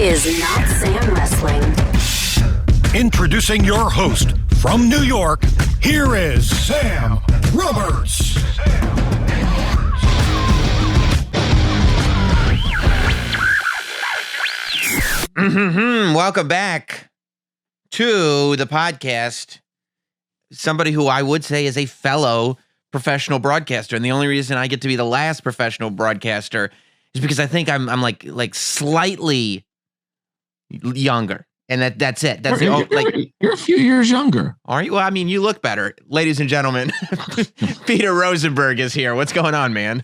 is Notsam Wrestling. Introducing your host from New York, here is Sam Roberts. Welcome back to the podcast. Somebody who I would say is a fellow professional broadcaster, and the only reason I get to be the last professional broadcaster is because I think I'm like slightly younger, and that's it. That's you're a few years younger. Are you? Well, I mean, you look better, ladies and gentlemen. Peter Rosenberg is here. What's going on, man?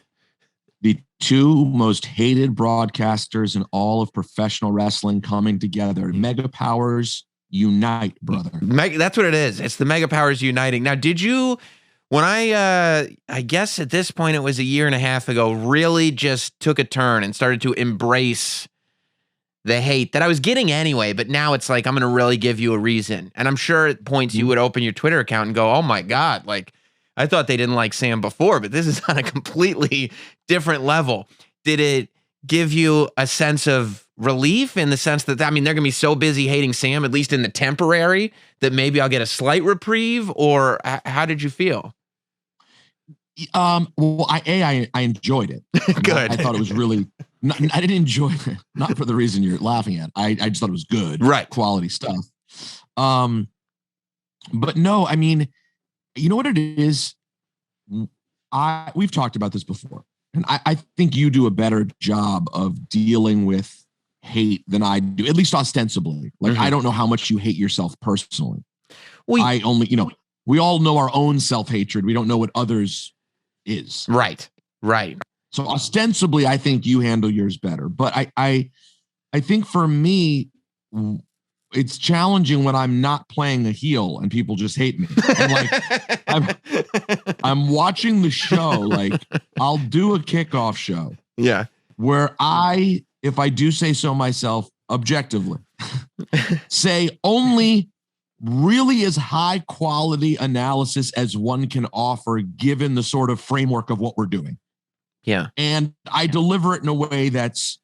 The two most hated broadcasters in all of professional wrestling coming together. Mega powers unite, brother. That's what it is. It's the mega powers uniting. Now, did you, when I guess at this point it was a year and a half ago, really just took a turn and started to embrace the hate that I was getting anyway, but now it's like, I'm going to really give you a reason. And I'm sure at points you would open your Twitter account and go, oh my God, like, I thought they didn't like Sam before, but this is on a completely different level. Did it give you a sense of relief in the sense that, I mean, they're going to be so busy hating Sam, at least in the temporary, that maybe I'll get a slight reprieve? Or how did you feel? Well, I enjoyed it. Good. I thought it was really, I didn't enjoy it, not for the reason you're laughing at. I just thought it was good. Right. Quality stuff. But no, I mean, you know what it is? We've talked about this before, and I think you do a better job of dealing with hate than I do, at least ostensibly. Like, I don't know how much you hate yourself personally. I only, we all know our own self-hatred. We don't know what others is. Right. So ostensibly, I think you handle yours better. But I think for me, it's challenging when I'm not playing a heel and people just hate me. I'm watching the show. Like, I'll do a kickoff show. Yeah. Where if I do say so myself, objectively, say only really as high quality analysis as one can offer, given the sort of framework of what we're doing. Yeah. And I deliver it in a way that's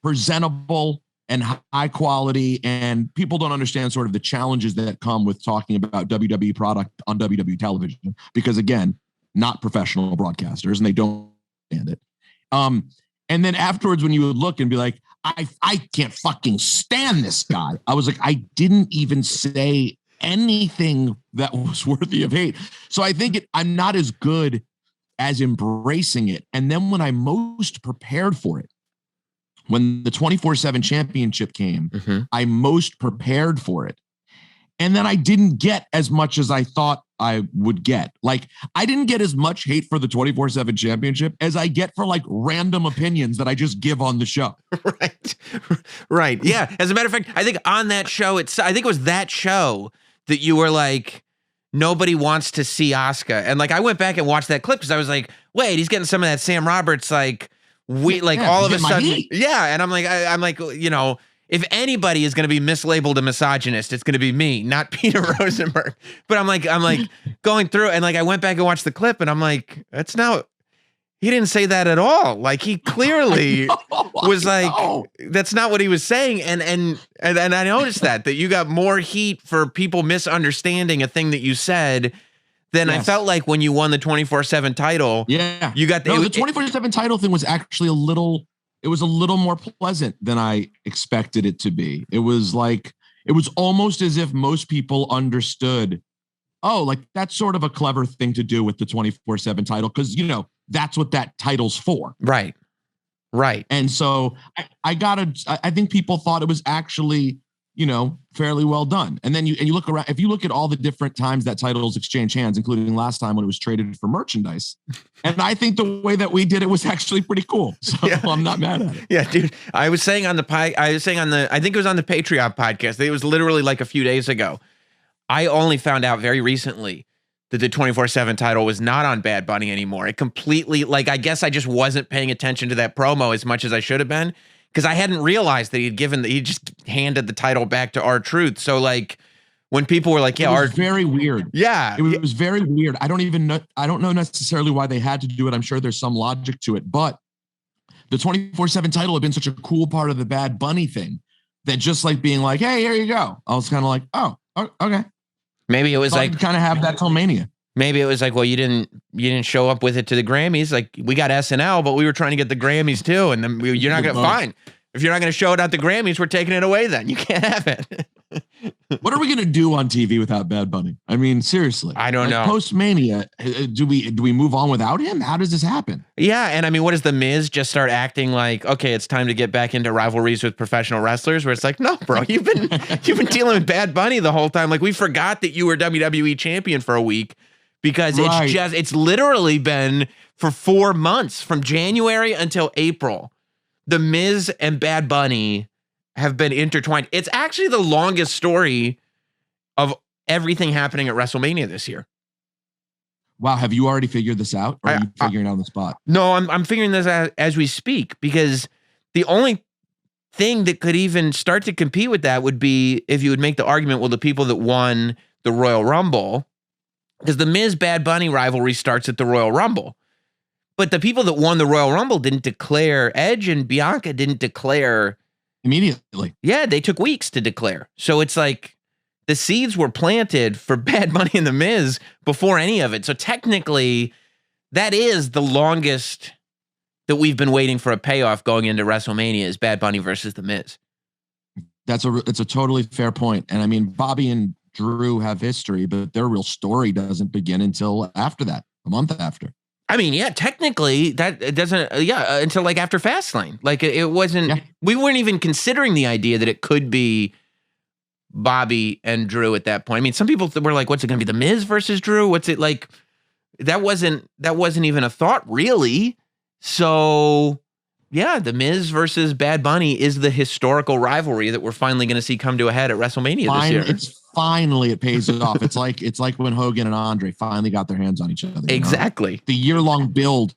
presentable and high quality, and people don't understand sort of the challenges that come with talking about WWE product on WWE television, because again, not professional broadcasters, and they don't understand it. And then afterwards, when you would look and be like, I can't fucking stand this guy. I was like, I didn't even say anything that was worthy of hate. So I think I'm not as good as embracing it. And then when I'm most prepared for it, when the 24/7 championship came, I'm most prepared for it. And then I didn't get as much as I thought I would get. Like, I didn't get as much hate for the 24/7 championship as I get for like random opinions that I just give on the show. Right. Yeah. As a matter of fact, I think on that show, I think it was that show that you were like, nobody wants to see Asuka. And like, I went back and watched that clip because I was like, wait, he's getting some of that Sam Roberts, like, all of a sudden, yeah. And I'm like, if anybody is going to be mislabeled a misogynist, it's going to be me, not Peter Rosenberg. But I'm like going through, and like I went back and watched the clip, and I'm like, he didn't say that at all. Like, he clearly was like, that's not what he was saying. And I noticed that you got more heat for people misunderstanding a thing that you said than I felt like when you won the 24/7 title. Yeah. You got the 24/7 title thing was actually a little more pleasant than I expected it to be. It was almost as if most people understood, oh, like that's sort of a clever thing to do with the 24/7 title, because that's what that title's for. Right. And so I think people thought it was actually, fairly well done. And then you look around, if you look at all the different times that titles exchange hands, including last time when it was traded for merchandise. And I think the way that we did it was actually pretty cool. So I'm not mad at it. Yeah, dude. I was saying on the I think it was on the Patreon podcast. It was literally like a few days ago. I only found out very recently that the 24/7 title was not on Bad Bunny anymore. It completely, I guess I just wasn't paying attention to that promo as much as I should have been, because I hadn't realized that he just handed the title back to R-Truth. So like, when people were like, it was very weird. Yeah. It was very weird. I don't know necessarily why they had to do it. I'm sure there's some logic to it, but the 24/7 title had been such a cool part of the Bad Bunny thing that just like being like, hey, here you go. I was kind of like, oh, okay. Maybe it was So like kind of have that till Mania. Maybe it was like, well, you didn't show up with it to the Grammys. Like we got SNL, but we were trying to get the Grammys too. And then you're not going to fine. If you're not going to show it at the Grammys, we're taking it away then. You can't have it. What are we going to do on TV without Bad Bunny? I mean, seriously. I don't know. Post Mania, do we move on without him? How does this happen? Yeah. And I mean, what does the Miz just start acting like, okay, it's time to get back into rivalries with professional wrestlers, where it's like, no, bro, you've been dealing with Bad Bunny the whole time. Like we forgot that you were WWE champion for a week. Because it's literally been for 4 months from January until April. The Miz and Bad Bunny have been intertwined. It's actually the longest story of everything happening at WrestleMania this year. Wow. Have you already figured this out? Or are you figuring it out on the spot? No, I'm figuring this out as we speak, because the only thing that could even start to compete with that would be if you would make the argument, well, the people that won the Royal Rumble, because the Miz Bad Bunny rivalry starts at the Royal Rumble. But the people that won the Royal Rumble didn't declare. Edge and Bianca didn't declare immediately. Yeah, they took weeks to declare. So it's like the seeds were planted for Bad Bunny and the Miz before any of it. So technically, that is the longest that we've been waiting for a payoff going into WrestleMania is Bad Bunny versus the Miz. It's a totally fair point. And I mean, Bobby and Drew have history, but their real story doesn't begin until after that, a month after. I mean, yeah, technically that it doesn't, until like after Fastlane. Like it wasn't, we weren't even considering the idea that it could be Bobby and Drew at that point. I mean, some people were like, what's it going to be, the Miz versus Drew? What's it like? That wasn't even a thought really. So yeah, the Miz versus Bad Bunny is the historical rivalry that we're finally going to see come to a head at WrestleMania this year. It pays off. It's like when Hogan and Andre finally got their hands on each other. Exactly. The year-long build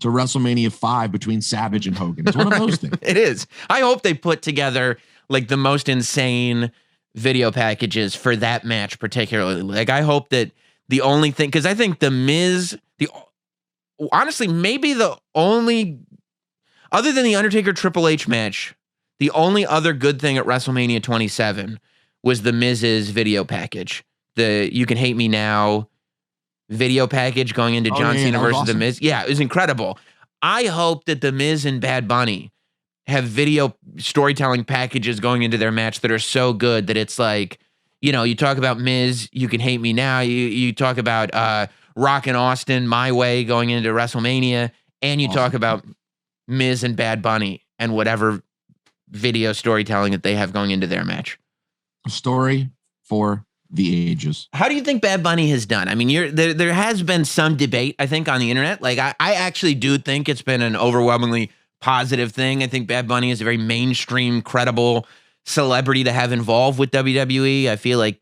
to WrestleMania 5 between Savage and Hogan. It's one of those things. It is. I hope they put together like the most insane video packages for that match particularly. Like I hope that the only thing, because I think the Miz, honestly, maybe the only, other than the Undertaker Triple H match, the only other good thing at WrestleMania 27 was the Miz's video package. The You Can Hate Me Now video package going into John Cena versus awesome. The Miz. Yeah, it was incredible. I hope that the Miz and Bad Bunny have video storytelling packages going into their match that are so good that it's like, you know, you talk about Miz, You Can Hate Me Now. You talk about Rock and Austin, My Way going into WrestleMania, and you talk about Miz and Bad Bunny and whatever video storytelling that they have going into their match. Story for the ages. How do you think Bad Bunny has done? I mean, there has been some debate, I think, on the internet. Like, I actually do think it's been an overwhelmingly positive thing. I think Bad Bunny is a very mainstream, credible celebrity to have involved with WWE. I feel like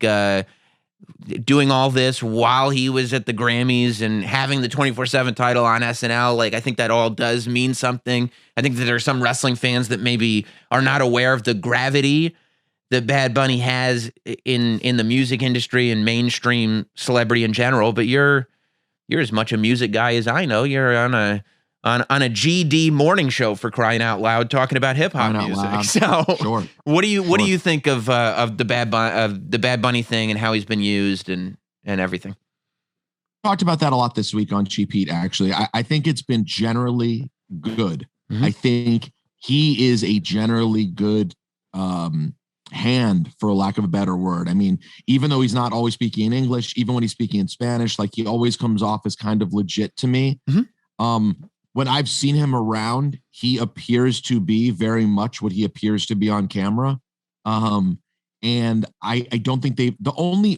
doing all this while he was at the Grammys and having the 24/7 title on SNL, like, I think that all does mean something. I think that there are some wrestling fans that maybe are not aware of the gravity that Bad Bunny has in the music industry and mainstream celebrity in general. But you're as much a music guy as I know. You're on a GD morning show, for crying out loud, talking about hip hop music. So sure. What do you think of the Bad Bunny thing and how he's been used and everything? Talked about that a lot this week on Cheap Heat. Actually, I think it's been generally good. Mm-hmm. I think he is a generally good hand, for lack of a better word. I mean, even though he's not always speaking in English, even when he's speaking in Spanish, like he always comes off as kind of legit to me. Mm-hmm. When I've seen him around, he appears to be very much what he appears to be on camera. And I don't think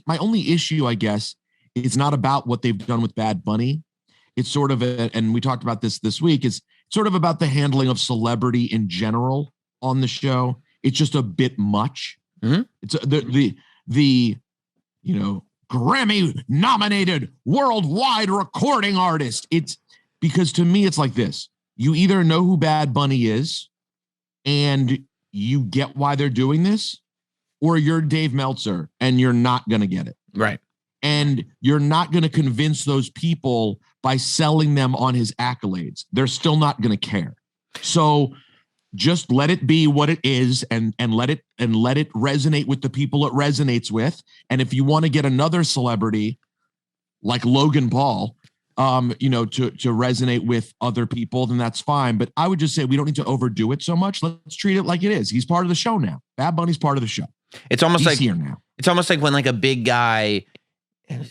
my only issue, I guess, is not about what they've done with Bad Bunny. It's sort of and we talked about this week, is sort of about the handling of celebrity in general on the show. It's just a bit much. Mm-hmm. It's the Grammy nominated worldwide recording artist. It's because to me, it's like this. You either know who Bad Bunny is and you get why they're doing this, or you're Dave Meltzer and you're not going to get it. Right. And you're not going to convince those people by selling them on his accolades. They're still not going to care. So just let it be what it is, and let it resonate with the people it resonates with. And if you want to get another celebrity like Logan Paul, to resonate with other people, then that's fine. But I would just say we don't need to overdo it so much. Let's treat it like it is. He's part of the show now. Bad Bunny's part of the show. It's almost He's like here now. It's almost like when like a big guy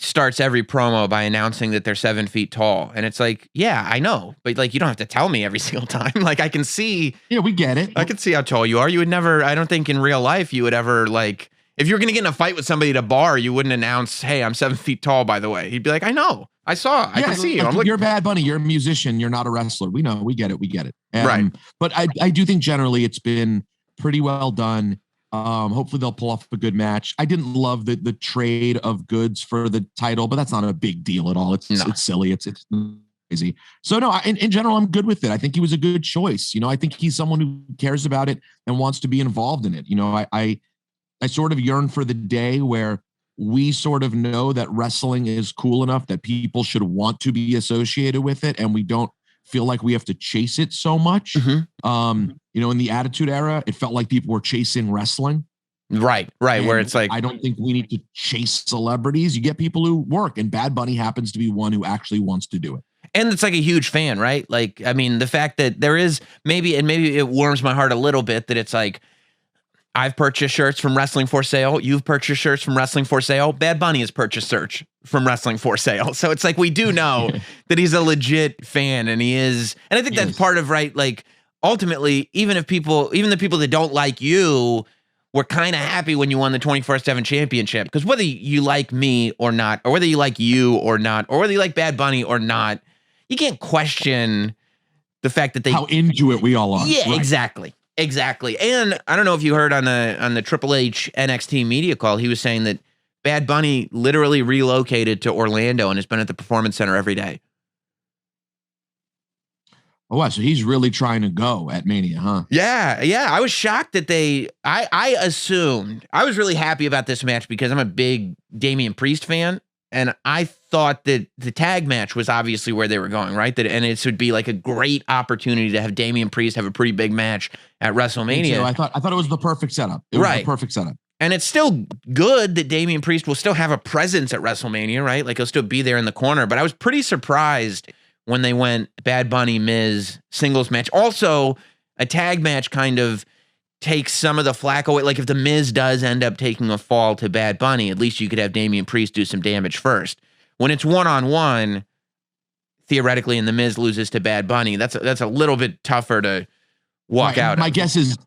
starts every promo by announcing that they're 7 feet tall. And it's like, yeah, I know, but like, you don't have to tell me every single time. Like I can see. Yeah, we get it. I can see how tall you are. You would never, I don't think in real life you would ever like, if you're going to get in a fight with somebody at a bar, you wouldn't announce, hey, I'm 7 feet tall, by the way. He'd be like, I know, I can see you. Like, you're Bad Bunny. You're a musician. You're not a wrestler. We know, we get it. Right. But I do think generally it's been pretty well done. Hopefully they'll pull off a good match. I didn't love the trade of goods for the title, but that's not a big deal at all. It's silly. It's crazy. So no, in general, I'm good with it. I think he was a good choice. I think he's someone who cares about it and wants to be involved in it. I sort of yearn for the day where we sort of know that wrestling is cool enough that people should want to be associated with it, and we don't feel like we have to chase it so much. Mm-hmm. In the Attitude Era, it felt like people were chasing wrestling. Right. And where it's like, I don't think we need to chase celebrities. You get people who work, and Bad Bunny happens to be one who actually wants to do it. and it's like a huge fan, right? Like, I mean, the fact that there is maybe it warms my heart a little bit that it's like, I've purchased shirts from Wrestling for Sale. You've purchased shirts from Wrestling for Sale. Bad Bunny has purchased shirts from Wrestling for Sale. So it's like, we do know that he's a legit fan, and he is. And I think that's part of, right? Like, ultimately, even the people that don't like you were kind of happy when you won the 24/7 championship, because whether you like me or not, or whether you like you or not, or whether you like Bad Bunny or not, you can't question the fact that how into it we all are. Yeah, right. Exactly. And I don't know if you heard on the Triple H NXT media call, he was saying that Bad Bunny literally relocated to Orlando and has been at the Performance Center every day. Oh, wow. So he's really trying to go at Mania, huh? Yeah. I was shocked that I assumed, I was really happy about this match because I'm a big Damian Priest fan. And I thought that the tag match was obviously where they were going, right? And it would be like a great opportunity to have Damian Priest have a pretty big match at WrestleMania. So I thought it was the perfect setup. It was the perfect setup. And it's still good that Damian Priest will still have a presence at WrestleMania, right? Like, he'll still be there in the corner. But I was pretty surprised when they went Bad Bunny, Miz singles match. Also, a tag match kind of takes some of the flack away. Like, if the Miz does end up taking a fall to Bad Bunny, at least you could have Damian Priest do some damage first. When it's one-on-one, theoretically, and the Miz loses to Bad Bunny, that's a little bit tougher to walk out. My guess is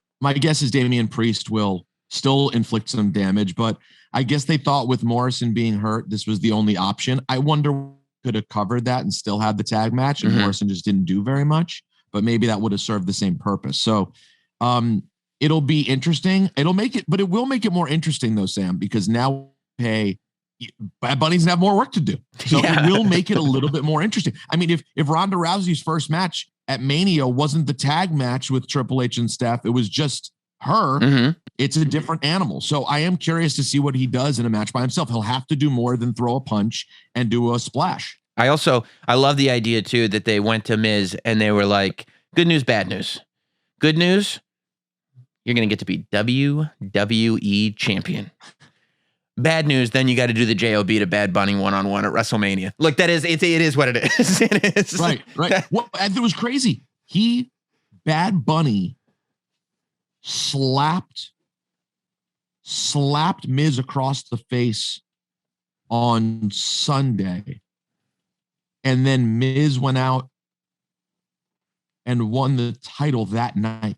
Damian Priest will still inflict some damage, but I guess they thought with Morrison being hurt, this was the only option. I wonder could have covered that and still had the tag match, and Morrison just didn't do very much, but maybe that would have served the same purpose. So, it'll be interesting. It will make it more interesting though, Sam, because now Bad Bunny's gonna have more work to do. So it will make it a little bit more interesting. I mean, if Ronda Rousey's first match at Mania wasn't the tag match with Triple H and Steph, it was just her, it's a different animal. So I am curious to see what he does in a match by himself. He'll have to do more than throw a punch and do a splash. I love the idea too that they went to Miz and they were like, good news, bad news. Good news, you're going to get to be WWE champion. Bad news, then you got to do the JOB to Bad Bunny one-on-one at WrestleMania. Look, it is what it is. It is. Right. Well, and it was crazy. Bad Bunny slapped Miz across the face on Sunday. And then Miz went out and won the title that night.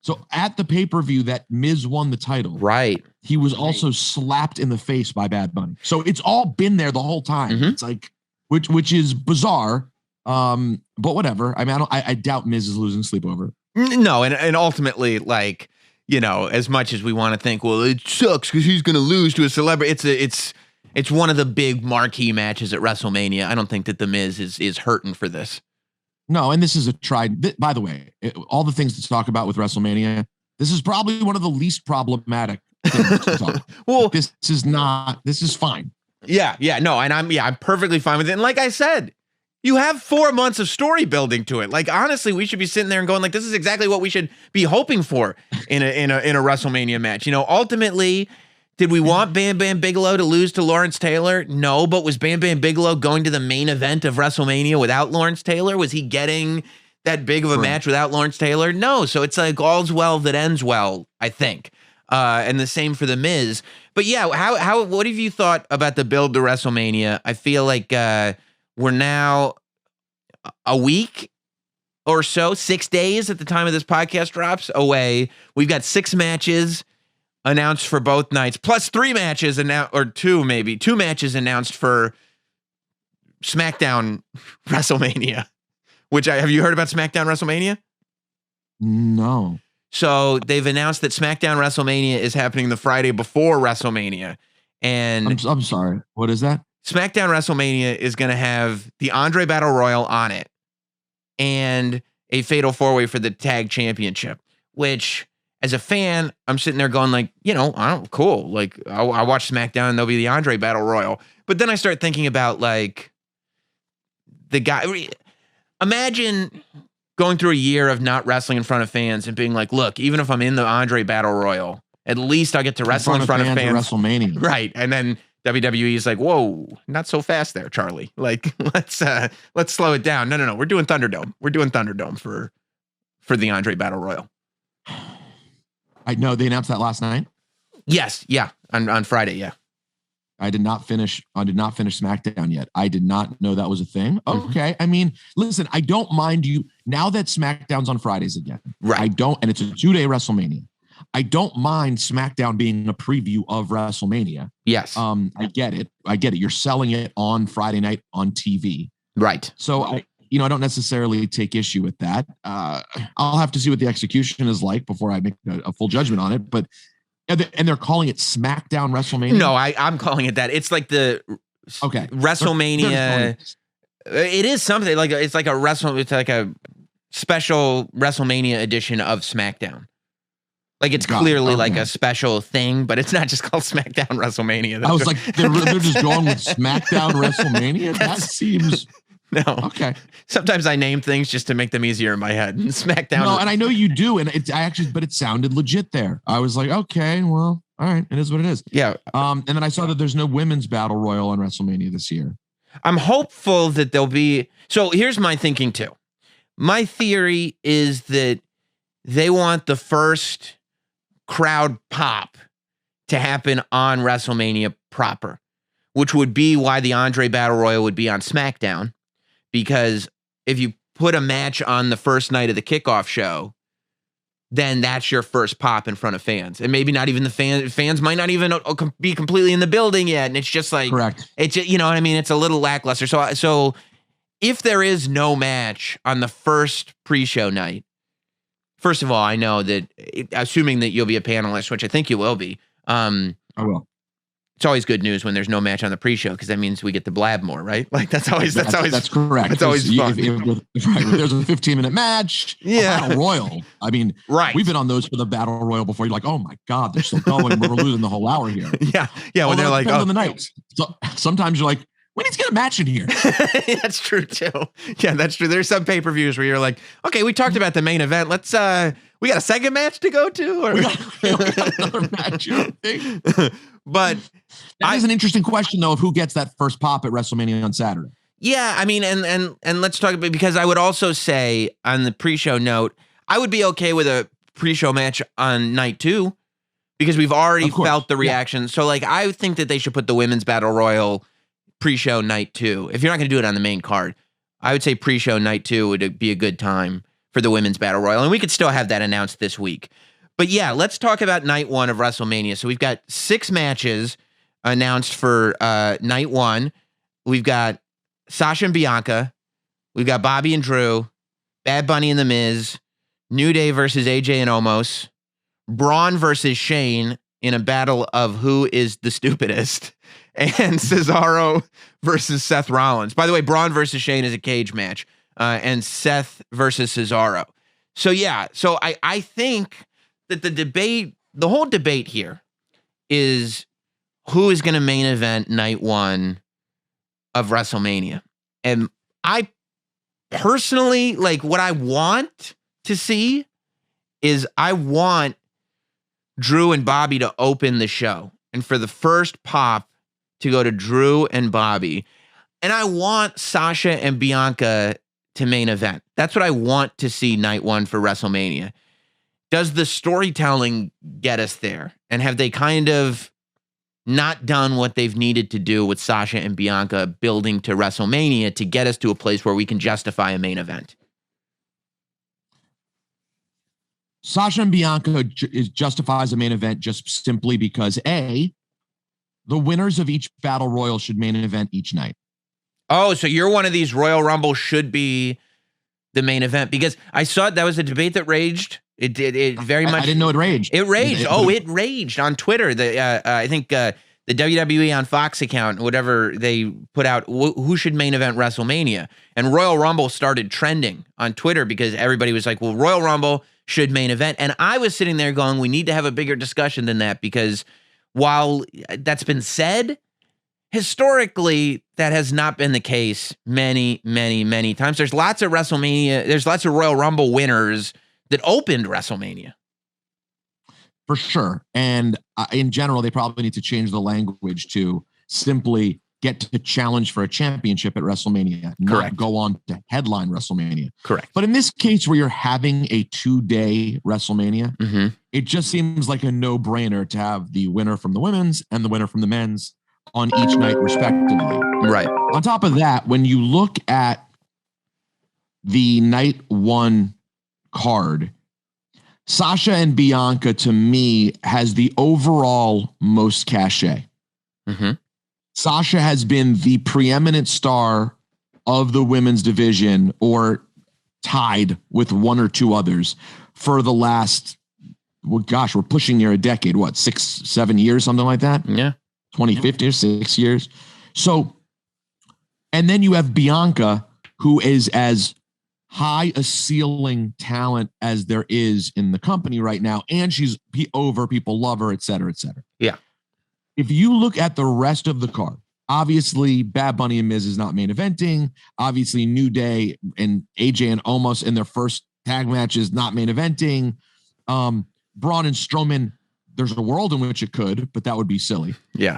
So at the pay-per-view that Miz won the title, right? He was also slapped in the face by Bad Bunny. So it's all been there the whole time. It's like, which is bizarre. But whatever. I mean, I doubt Miz is losing sleep over it. No, and ultimately, like, you know, as much as we want to think, well, it sucks because he's going to lose to a celebrity. It's one of the big marquee matches at WrestleMania. I don't think that the Miz is hurting for this. No, and this is by the way, all the things to talk about with WrestleMania, this is probably one of the least problematic things to talk about. Well, this is fine. Yeah, no, and I'm perfectly fine with it. And like I said, You have 4 months of story building to it. Like, honestly, we should be sitting there and going, like, this is exactly what we should be hoping for in a WrestleMania match. You know, ultimately, did we want Bam Bam Bigelow to lose to Lawrence Taylor? No, but was Bam Bam Bigelow going to the main event of WrestleMania without Lawrence Taylor? Was he getting that big of a match without Lawrence Taylor? No. So it's like all's well that ends well, I think. And the same for The Miz. But yeah, what have you thought about the build to WrestleMania? I feel like we're now a week or so, 6 days at the time of this podcast drops away. We've got 6 matches announced for both nights, plus 3 matches announced, or 2 maybe, 2 matches announced for SmackDown WrestleMania. Have you heard about SmackDown WrestleMania? No. So they've announced that SmackDown WrestleMania is happening the Friday before WrestleMania. And I'm sorry. What is that? SmackDown WrestleMania is going to have the Andre Battle Royal on it and a fatal 4-way for the tag championship, which as a fan, I'm sitting there going like, you know, cool. Like I watch SmackDown and there'll be the Andre Battle Royal. But then I start thinking about like the guy. Imagine going through a year of not wrestling in front of fans and being like, look, even if I'm in the Andre Battle Royal, at least I get to wrestle in front of fans. WrestleMania. Right. And then WWE is like, whoa, not so fast there, Charlie. Like, let's slow it down. No. We're doing Thunderdome. We're doing Thunderdome for the Andre Battle Royal. I know they announced that last night. Yes. Yeah. On Friday. Yeah. I did not finish SmackDown yet. I did not know that was a thing. Okay. I mean, listen, I don't mind you now that SmackDown's on Fridays again. Right. And it's a 2-day WrestleMania. I don't mind SmackDown being a preview of WrestleMania. Yes. I get it. You're selling it on Friday night on TV. Right. So I don't necessarily take issue with that. I'll have to see what the execution is like before I make a full judgment on it. But and they're calling it SmackDown WrestleMania. No, I'm calling it that. It's like the WrestleMania. It is something like it's like a special WrestleMania edition of SmackDown. Like it's clearly like a special thing, but it's not just called SmackDown WrestleMania. I was like, they're just going with SmackDown WrestleMania. That seems no. Okay. Sometimes I name things just to make them easier in my head. SmackDown. No, and I know you do, and but it sounded legit there. I was like, okay, well, all right, it is what it is. Yeah. And then I saw that there's no women's battle royal on WrestleMania this year. I'm hopeful that there'll be. So here's my thinking too. My theory is that they want the first crowd pop to happen on WrestleMania proper, which would be why the Andre Battle Royal would be on SmackDown. Because if you put a match on the first night of the kickoff show, then that's your first pop in front of fans. And maybe not even the fans might not even be completely in the building yet. And it's just like, correct. It's just, you know what I mean? It's a little lackluster. So if there is no match on the first pre-show night, first of all, I know that assuming that you'll be a panelist, which I think you will be. I will. It's always good news when there's no match on the pre-show because that means we get to blab more, right? Like that's always that's correct. That's always fun. If there's a 15-minute match, yeah, Battle Royal. I mean, right. We've been on those for the Battle Royal before. You're like, oh my God, they're still going. We're losing the whole hour here. Yeah. When they're like, on the nights. So sometimes you're like, we need to get a match in here. That's true too. Yeah, that's true. There's some pay-per-views where you're like, okay, we talked about the main event. Let's we got a second match to go to, or we got another match. You don't think? But that is an interesting question though of who gets that first pop at WrestleMania on Saturday. Yeah, I mean, and let's talk about, because I would also say on the pre-show note, I would be okay with a pre-show match on night 2 because we've already felt the reaction. Yeah. So like, I think that they should put the women's battle royal pre-show night 2. If you're not going to do it on the main card, I would say pre-show night 2 would be a good time for the women's battle royal, and we could still have that announced this week. But yeah, let's talk about night 1 of WrestleMania. So we've got 6 matches announced for night 1. We've got Sasha and Bianca. We've got Bobby and Drew, Bad Bunny and The Miz, New Day versus AJ and Omos, Braun versus Shane in a battle of who is the stupidest, and Cesaro versus Seth Rollins. By the way, Braun versus Shane is a cage match, and Seth versus Cesaro. So yeah, so I think that the whole debate here is who is going to main event night 1 of WrestleMania. And I personally, like what I want to see is I want Drew and Bobby to open the show and for the first pop to go to Drew and Bobby. And I want Sasha and Bianca to main event. That's what I want to see night one for WrestleMania. Does the storytelling get us there? And have they kind of not done what they've needed to do with Sasha and Bianca building to WrestleMania to get us to a place where we can justify a main event? Sasha and Bianca justifies a main event just simply because the winners of each battle royal should main event each night. Oh, so you're one of these Royal Rumble should be the main event, because I saw that was a debate that raged. It did. It very much. I didn't know it raged. It raged. It raged on Twitter. I think the WWE on Fox account, whatever they put out, who should main event WrestleMania, and Royal Rumble started trending on Twitter because everybody was like, "Well, Royal Rumble should main event," and I was sitting there going, "We need to have a bigger discussion than that," because while that's been said, historically, that has not been the case many, many, many times. There's lots of WrestleMania. There's lots of Royal Rumble winners that opened WrestleMania. For sure. And in general, they probably need to change the language to simply get to challenge for a championship at WrestleMania, not go on to headline WrestleMania. Correct. But in this case where you're having a 2-day WrestleMania, it just seems like a no-brainer to have the winner from the women's and the winner from the men's on each night respectively. Right. On top of that, when you look at the night one card, Sasha and Bianca, to me, has the overall most cachet. Sasha has been the preeminent star of the women's division, or tied with one or two others, for the last, well, gosh, we're pushing near a decade. What, 6-7 years, something like that? Yeah. 2015 or 6 years. So, and then you have Bianca, who is as high a ceiling talent as there is in the company right now. And she's over, people love her, et cetera, et cetera. Yeah. If you look at the rest of the card, obviously Bad Bunny and Miz is not main eventing. Obviously New Day and AJ and Omos in their first tag matches, not main eventing. Braun and Strowman, there's a world in which it could, but that would be silly. Yeah.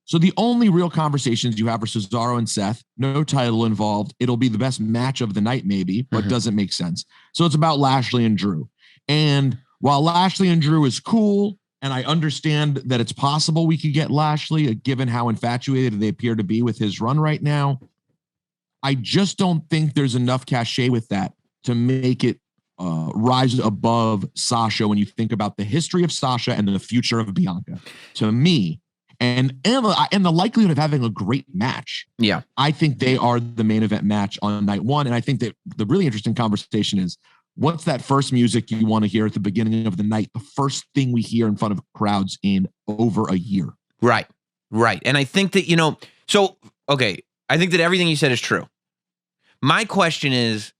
So the only real conversations you have are Cesaro and Seth, no title involved. It'll be the best match of the night, maybe, but doesn't make sense. So it's about Lashley and Drew. And while Lashley and Drew is cool, and I understand that it's possible we could get Lashley, given how infatuated they appear to be with his run right now, I just don't think there's enough cachet with that to make it rise above Sasha when you think about the history of Sasha and the future of Bianca. To me, and the likelihood of having a great match, I think they are the main event match on night one. And I think that the really interesting conversation is, what's that first music you want to hear at the beginning of the night? The first thing we hear in front of crowds in over a year. Right. And I think that, I think that everything you said is true. My question is,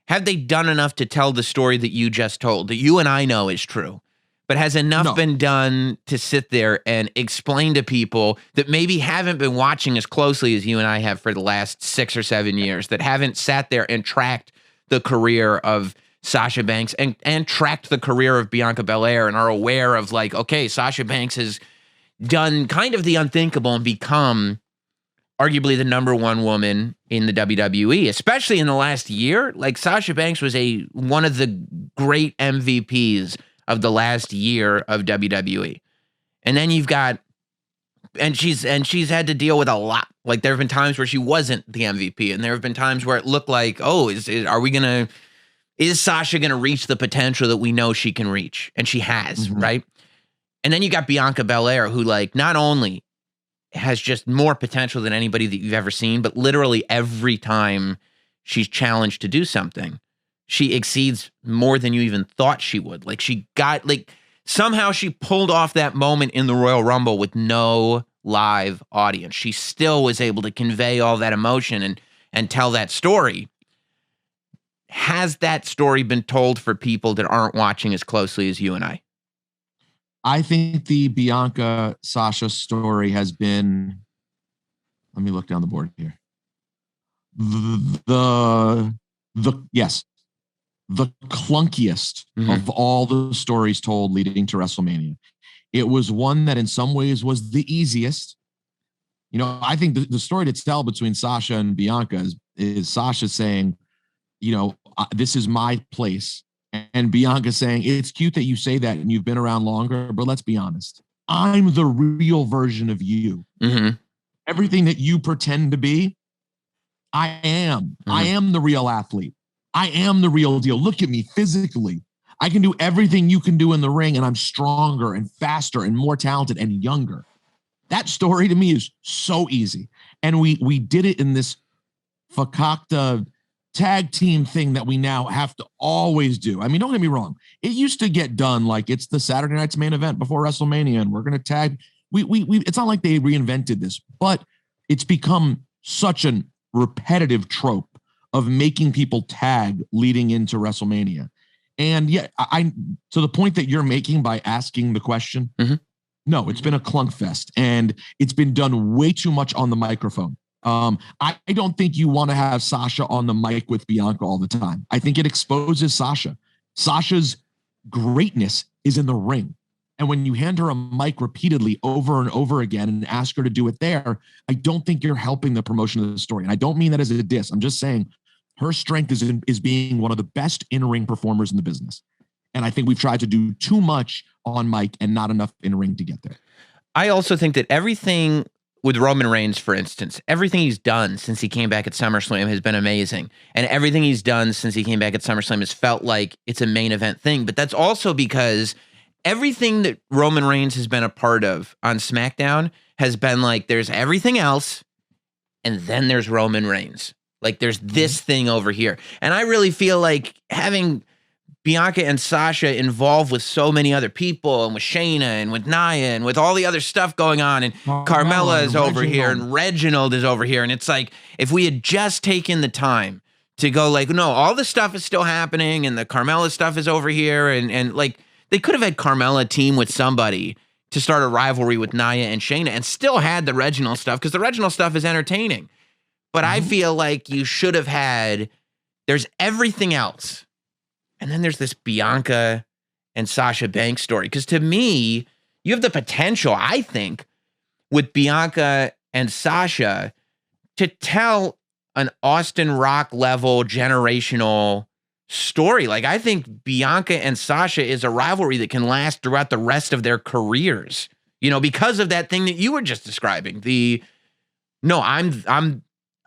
have they done enough to tell the story that you just told, that you and I know is true? But has enough been done to sit there and explain to people that maybe haven't been watching as closely as you and I have for the last 6 or 7 years, that haven't sat there and tracked the career of Sasha Banks and tracked the career of Bianca Belair and are aware of, like, okay, Sasha Banks has done kind of the unthinkable and become arguably the number one woman in the WWE, especially in the last year. Like, Sasha Banks was one of the great MVPs of the last year of WWE. And then you've got, and she's had to deal with a lot. Like, there have been times where she wasn't the MVP, and there have been times where it looked like, is Sasha gonna reach the potential that we know she can reach? And she has, right? And then you got Bianca Belair, who, like, not only has just more potential than anybody that you've ever seen, but literally every time she's challenged to do something, she exceeds more than you even thought she would. Like, somehow she pulled off that moment in the Royal Rumble with no live audience. She still was able to convey all that emotion and tell that story. Has that story been told for people that aren't watching as closely as you and I? I think the Bianca Sasha story has been, let me look down the board here. yes, the clunkiest of all the stories told leading to WrestleMania. It was one that in some ways was the easiest. You know, I think the story to tell between Sasha and Bianca is Sasha saying, you know, this is my place. And Bianca saying, it's cute that you say that and you've been around longer, but let's be honest. I'm the real version of you. Everything that you pretend to be, I am. I am the real athlete. I am the real deal. Look at me physically. I can do everything you can do in the ring, and I'm stronger and faster and more talented and younger. That story to me is so easy. And we did it in this fakakta tag team thing that we now have to always do. I mean, don't get me wrong. It used to get done like it's the Saturday night's main event before WrestleMania, and we're going to tag. We it's not like they reinvented this, but it's become such an repetitive trope of making people tag leading into WrestleMania. And yet I to the point that you're making by asking the question, no, it's been a clunk fest, and it's been done way too much on the microphone. I don't think you want to have Sasha on the mic with Bianca all the time. I think it exposes Sasha. Sasha's greatness is in the ring. And when you hand her a mic repeatedly over and over again and ask her to do it there, I don't think you're helping the promotion of the story. And I don't mean that as a diss. I'm just saying her strength is being one of the best in-ring performers in the business. And I think we've tried to do too much on mic and not enough in ring to get there. I also think that everything with Roman Reigns, for instance, everything he's done since he came back at SummerSlam has been amazing. And everything he's done since he came back at SummerSlam has felt like it's a main event thing. But that's also because everything that Roman Reigns has been a part of on SmackDown has been like, there's everything else, and then there's Roman Reigns. Like, there's this thing over here. And I really feel like having Bianca and Sasha involved with so many other people, and with Shayna and with Nia and with all the other stuff going on, and Carmella is over here and Reginald is over here. And it's like, if we had just taken the time to go like, no, all the stuff is still happening and the Carmella stuff is over here. And like, they could have had Carmella team with somebody to start a rivalry with Nia and Shayna and still had the Reginald stuff, because the Reginald stuff is entertaining. But I feel like you should have had, there's everything else. And then there's this Bianca and Sasha Banks story. Because to me, you have the potential, I think, with Bianca and Sasha to tell an Austin Rock level generational story. Like, I think Bianca and Sasha is a rivalry that can last throughout the rest of their careers. You know, because of that thing that you were just describing.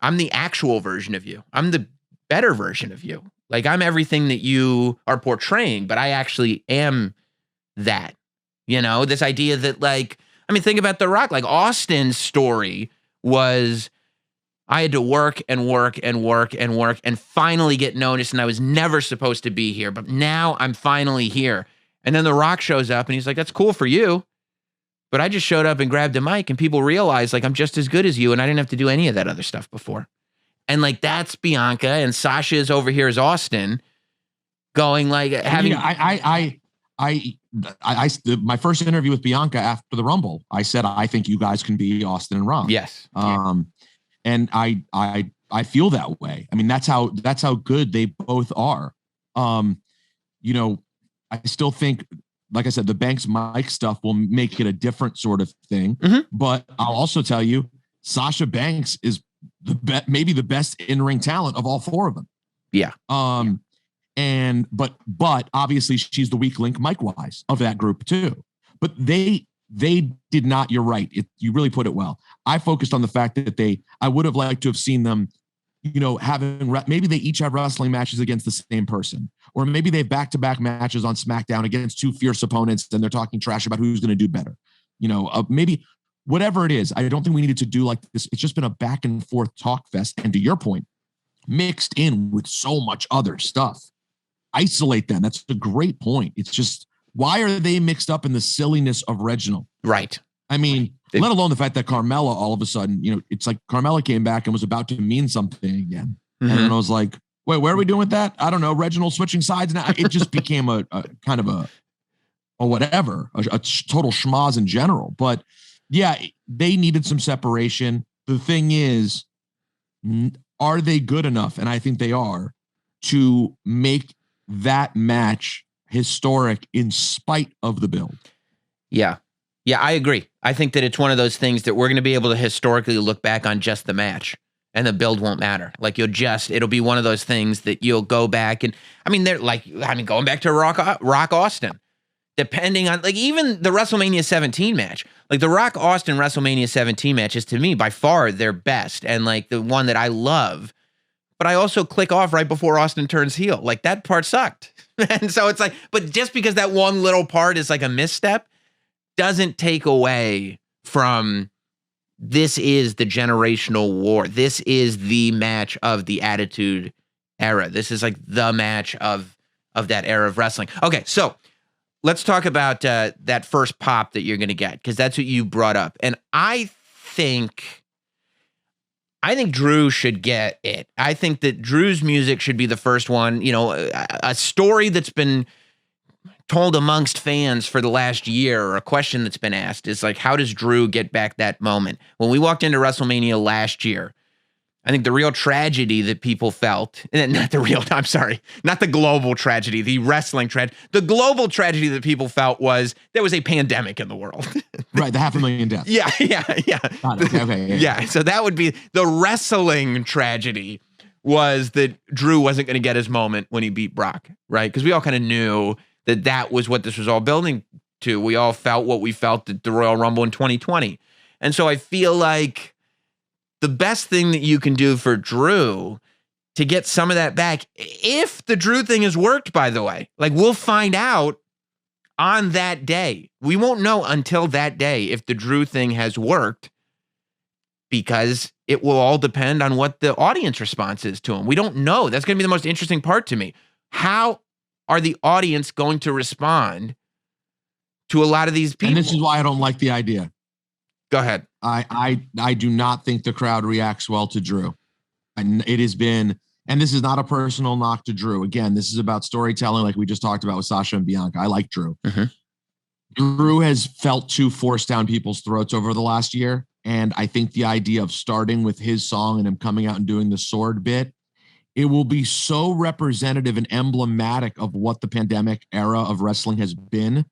I'm the actual version of you. I'm the better version of you. Like, I'm everything that you are portraying, but I actually am that. You know, this idea that, like, I mean, think about The Rock. Like, Austin's story was, I had to work and work and work and work and finally get noticed, and I was never supposed to be here, but now I'm finally here. And then The Rock shows up and he's like, that's cool for you, but I just showed up and grabbed a mic and people realized, like, I'm just as good as you and I didn't have to do any of that other stuff before. And like, that's Bianca, and Sasha is over here as Austin going like having. My first interview with Bianca after the Rumble, I said, I think you guys can be Austin and Rock. Yes. And I feel that way. I mean, that's how good they both are. You know, I still think, like I said, the Banks mic stuff will make it a different sort of thing. But I'll also tell you, Sasha Banks is maybe the best in-ring talent of all four of them. Yeah. And but obviously she's the weak link mic-wise of that group too. But they did not. You're right. You really put it well. I focused on the fact that I would have liked to have seen them, you know, maybe they each have wrestling matches against the same person, or maybe they have back-to-back matches on SmackDown against two fierce opponents, and they're talking trash about who's going to do better. You know, maybe whatever it is. I don't think we needed to do like this. It's just been a back and forth talk fest. And to your point, mixed in with so much other stuff. Isolate them. That's a great point. It's just, why are they mixed up in the silliness of Reginald? Right. I mean, let alone the fact that Carmella all of a sudden, you know, it's like Carmella came back and was about to mean something again. And then I was like, wait, where are we doing with that? I don't know. Reginald switching sides now. It just became a kind of a whatever, a total schmoz in general. But yeah, they needed some separation. The thing is, are they good enough? And I think they are, to make that match historic in spite of the build. Yeah. Yeah, I agree. I think that it's one of those things that we're going to be able to historically look back on just the match, and the build won't matter. Like it'll be one of those things that you'll go back and, going back to Rock Austin, depending on, like, even the WrestleMania 17 match, like the Rock Austin WrestleMania 17 match is, to me, by far their best, and like the one that I love. But I also click off right before Austin turns heel. Like, that part sucked. And so it's like, but just because that one little part is like a misstep doesn't take away from, this is the generational war. This is the match of the Attitude Era. This is like the match of that era of wrestling. Okay, so let's talk about that first pop that you're going to get, because that's what you brought up. And I think Drew should get it. I think that Drew's music should be the first one. You know, a story that's been told amongst fans for the last year, or a question that's been asked, is like, how does Drew get back that moment? When we walked into WrestleMania last year, I think the real tragedy that people felt, and not the global tragedy, the wrestling tragedy, the global tragedy that people felt was there was a pandemic in the world. Right, the 500,000 deaths. Yeah. Okay. Yeah, so that would be the wrestling tragedy, was that Drew wasn't going to get his moment when he beat Brock, right? Because we all kind of knew that was what this was all building to. We all felt what we felt at the Royal Rumble in 2020. And so I feel like the best thing that you can do for Drew to get some of that back, if the Drew thing has worked, by the way, like, we'll find out on that day. We won't know until that day if the Drew thing has worked, because it will all depend on what the audience response is to him. We don't know. That's going to be the most interesting part to me. How are the audience going to respond to a lot of these people? And this is why I don't like the idea. Go ahead. I do not think the crowd reacts well to Drew. And it has been, and this is not a personal knock to Drew. Again, this is about storytelling, like we just talked about with Sasha and Bianca. I like Drew. Mm-hmm. Drew has felt too forced down people's throats over the last year. And I think the idea of starting with his song and him coming out and doing the sword bit, it will be so representative and emblematic of what the pandemic era of wrestling has been.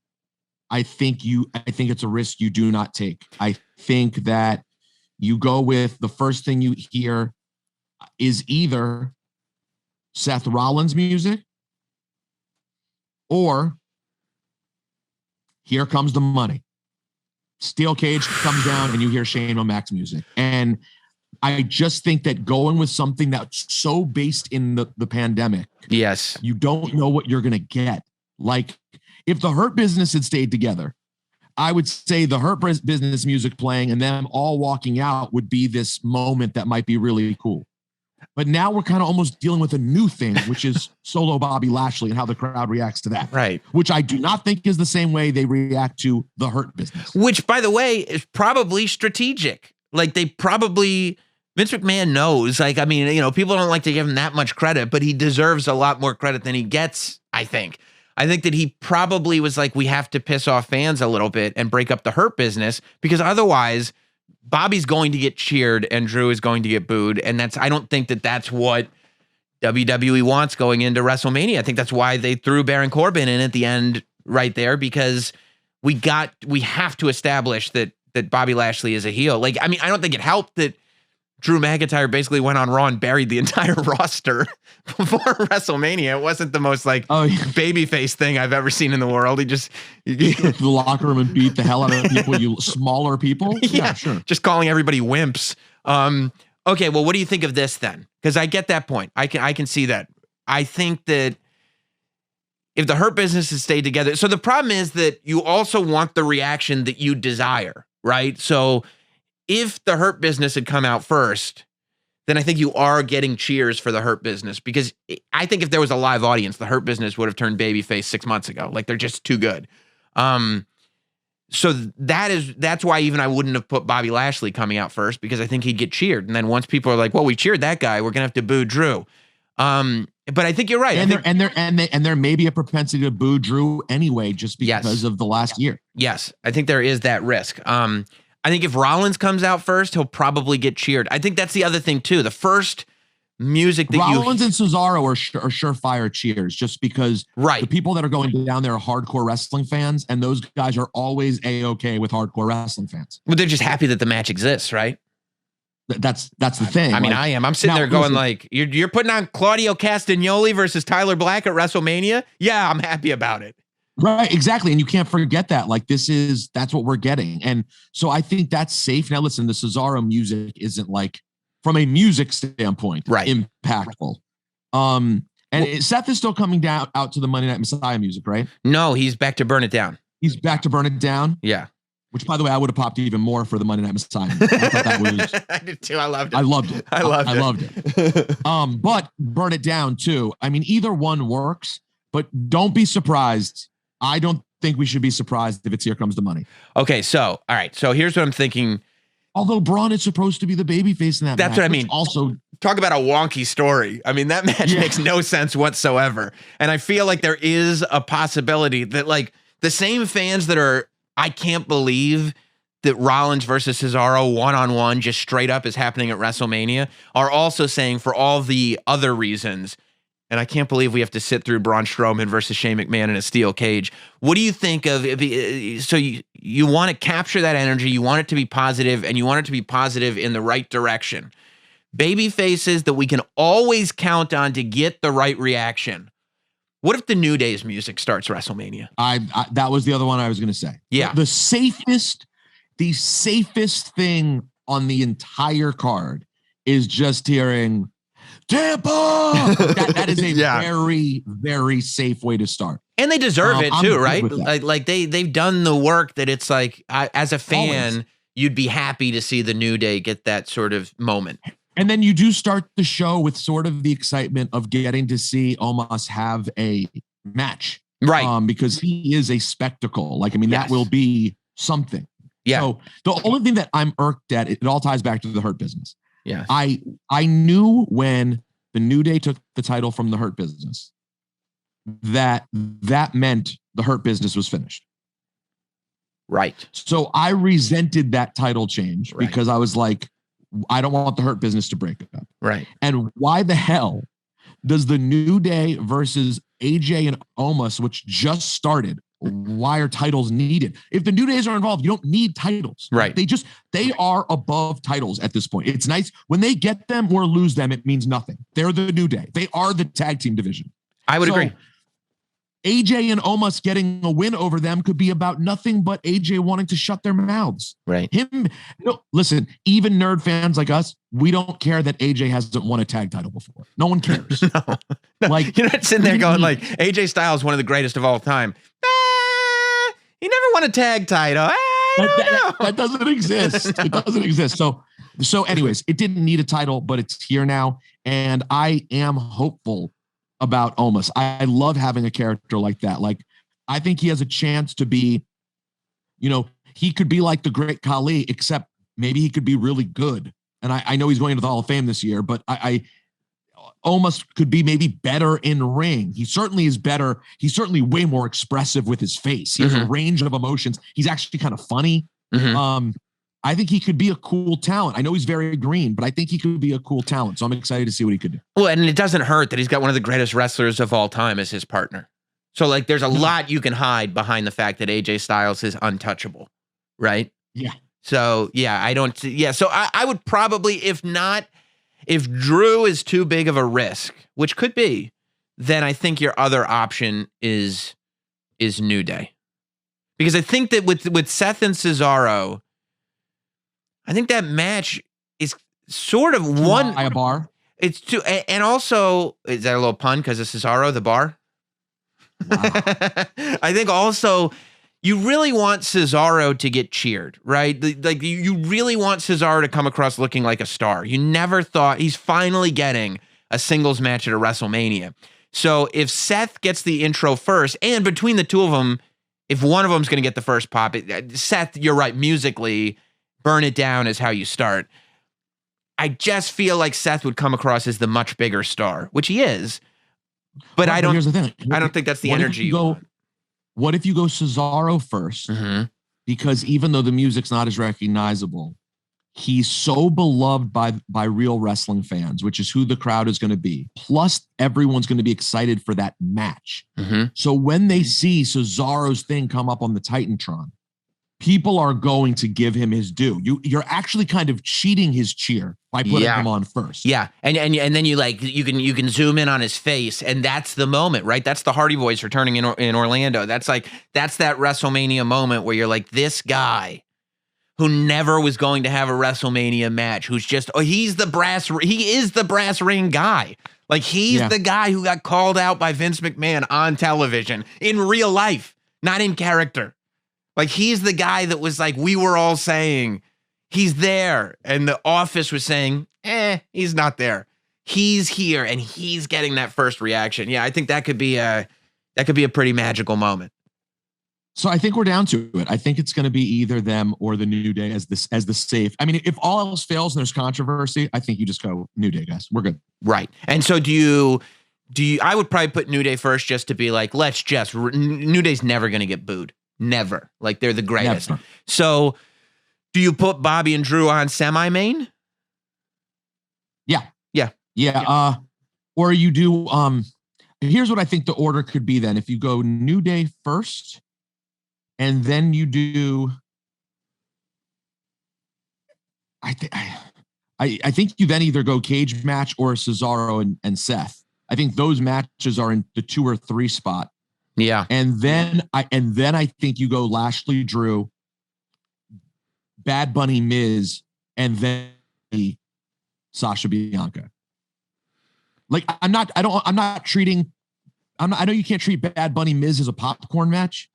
I think it's a risk you do not take. I think that you go with the first thing you hear is either Seth Rollins music or Here Comes the Money. Steel cage comes down and you hear Shane O'Mac's music. And I just think that going with something that's so based in the pandemic, yes, you don't know what you're going to get. Like, if the Hurt Business had stayed together, I would say the Hurt Business music playing and them all walking out would be this moment that might be really cool. But now we're kind of almost dealing with a new thing, which is solo Bobby Lashley and how the crowd reacts to that. Right. Which I do not think is the same way they react to the Hurt Business. Which, by the way, is probably strategic. Like, Vince McMahon knows, like, I mean, you know, people don't like to give him that much credit, but he deserves a lot more credit than he gets, I think. I think that he probably was like, we have to piss off fans a little bit and break up the Hurt Business, because otherwise Bobby's going to get cheered and Drew is going to get booed. And I don't think that that's what WWE wants going into WrestleMania. I think that's why they threw Baron Corbin in at the end right there, because we have to establish that Bobby Lashley is a heel. Like, I mean, I don't think it helped that Drew McIntyre basically went on Raw and buried the entire roster before WrestleMania. It wasn't the most babyface thing I've ever seen in the world. He just the locker room and beat the hell out of people, you smaller people. Yeah, sure. Just calling everybody wimps. Okay, well, what do you think of this then? Because I get that point. I can see that. I think that if the Hurt Business has stayed together, so the problem is that you also want the reaction that you desire, right? So if the Hurt Business had come out first, then I think you are getting cheers for the Hurt Business, because I think if there was a live audience, the Hurt Business would have turned babyface 6 months ago. Like, they're just too good. So that's why even I wouldn't have put Bobby Lashley coming out first, because I think he'd get cheered. And then once people are like, well, we cheered that guy, we're gonna have to boo Drew. But I think you're right. And there may be a propensity to boo Drew anyway, just because of the last year. Yes, I think there is that risk. I think if Rollins comes out first, he'll probably get cheered. I think that's the other thing too. The first music that Rollins and Cesaro are surefire cheers, just because right. the people that are going down there are hardcore wrestling fans, and those guys are always A-okay with hardcore wrestling fans. Well, they're just happy that the match exists, right? That's the thing. I mean, I am. I'm sitting there going like, you're putting on Claudio Castagnoli versus Tyler Black at WrestleMania? Yeah, I'm happy about it. Right, exactly. And you can't forget that. Like, that's what we're getting. And so I think that's safe. Now, listen, the Cesaro music isn't like, from a music standpoint, right, impactful. Seth is still coming down out to the Monday Night Messiah music, right? No, he's back to Burn It Down. He's back to Burn It Down? Yeah. Which, by the way, I would have popped even more for the Monday Night Messiah. I thought that was. I did too. I loved it. I loved it. I loved it. But Burn It Down too. I mean, either one works, but don't be surprised. I don't think we should be surprised if it's Here Comes the Money. Okay, so all right. So here's what I'm thinking. Although Braun is supposed to be the babyface in that That's match, what I mean. Also, talk about a wonky story. I mean, that match makes no sense whatsoever. And I feel like there is a possibility that like the same fans that are, I can't believe that Rollins versus Cesaro one-on-one just straight up is happening at WrestleMania, are also saying for all the other reasons, and I can't believe we have to sit through Braun Strowman versus Shane McMahon in a steel cage. What do you think of, so you want to capture that energy, you want it to be positive, and you want it to be positive in the right direction. Baby faces that we can always count on to get the right reaction. What if the New Day's music starts WrestleMania? I that was the other one I was going to say. Yeah. The safest thing on the entire card is just hearing Tampa. That is a very, very safe way to start. And they deserve it too, right? Like they've done the work that it's like, as a fan, always. You'd be happy to see the New Day get that sort of moment. And then you do start the show with sort of the excitement of getting to see Omos have a match. Right. Because he is a spectacle. Like, I mean, that will be something. Yeah. So the only thing that I'm irked at, it all ties back to the Hurt Business. Yeah. I knew when the New Day took the title from the Hurt Business that meant the Hurt Business was finished. Right. So I resented that title change because I was like, I don't want the Hurt Business to break up. Right. And why the hell does the New Day versus AJ and Omos, which just started, why are titles needed? If the New Days are involved, you don't need titles. Right. They are above titles at this point. It's nice when they get them or lose them. It means nothing. They're the New Day. They are the tag team division. I would agree. AJ and Omos getting a win over them could be about nothing but AJ wanting to shut their mouths. Right. Listen, even nerd fans like us, we don't care that AJ hasn't won a tag title before. No one cares. No. Like, you're not sitting there going like, AJ Styles is one of the greatest of all time. He never won a tag title. That doesn't exist. It doesn't exist. So anyways, it didn't need a title, but it's here now. And I am hopeful about Omos. I love having a character like that. Like, I think he has a chance to be, he could be like the great Khali, except maybe he could be really good. And I know he's going to the Hall of Fame this year, but I Omos could be maybe better in ring. He certainly is better. He's certainly way more expressive with his face. He has a range of emotions. He's actually kind of funny. I think he could be a cool talent. I know he's very green, but I think he could be a cool talent. So I'm excited to see what he could do. Well, and it doesn't hurt that he's got one of the greatest wrestlers of all time as his partner. So like, there's a lot you can hide behind the fact that AJ Styles is untouchable, right? Yeah. So So I would probably, if Drew is too big of a risk, which could be, then I think your other option is New Day. Because I think that with Seth and Cesaro, I think that match is sort of one by a bar. It's two, and also, is that a little pun because of Cesaro, the bar? Wow. I think also you really want Cesaro to get cheered, right? Like you really want Cesaro to come across looking like a star. You never thought he's finally getting a singles match at a WrestleMania. So if Seth gets the intro first, and between the two of them, if one of them's going to get the first pop, Seth, you're right, musically, Burn It Down is how you start. I just feel like Seth would come across as the much bigger star, which he is. But here's the thing. I don't think that's the energy you want. What if you go Cesaro first? Because even though the music's not as recognizable, He's so beloved by real wrestling fans, which is who the crowd is going to be. Plus, everyone's going to be excited for that match. Mm-hmm. So when they see Cesaro's thing come up on the Titantron, people are going to give him his due. You're actually kind of cheating his cheer by putting him on first. Yeah, and then you can zoom in on his face, and that's the moment, right? That's the Hardy Boys returning in Orlando. That's that WrestleMania moment where you're like, this guy who never was going to have a WrestleMania match, who's just he is the brass ring guy. Like he's the guy who got called out by Vince McMahon on television in real life, not in character. Like he's the guy that was like, we were all saying he's there, and the office was saying, he's not there. He's here, and he's getting that first reaction. Yeah, I think that could be a pretty magical moment. So I think we're down to it. I think it's going to be either them or the New Day as the safe. I mean, if all else fails and there's controversy, I think you just go New Day, guys. We're good. Right. And so do you? I would probably put New Day first, just to be like, New Day's never going to get booed. Never. Like they're the greatest. Never. So do you put Bobby and Drew on semi-main? Yeah. Or you do. Here's what I think the order could be. Then, if you go New Day first, and then you do, I think you then either go cage match or Cesaro and Seth. I think those matches are in the 2 or 3 spot. Yeah. And then I think you go Lashley, Drew, Bad Bunny, Miz, and then Sasha, Bianca. Like I know you can't treat Bad Bunny, Miz as a popcorn match.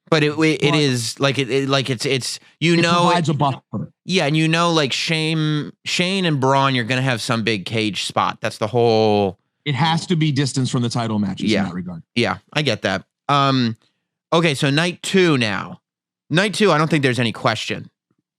But it is like it's it provides a buffer. Yeah, and like Shane and Braun, you're gonna have some big cage spot. That's the whole. It has to be distance from the title matches in that regard. Yeah, I get that. Okay, so night 2 now. Night 2, I don't think there's any question.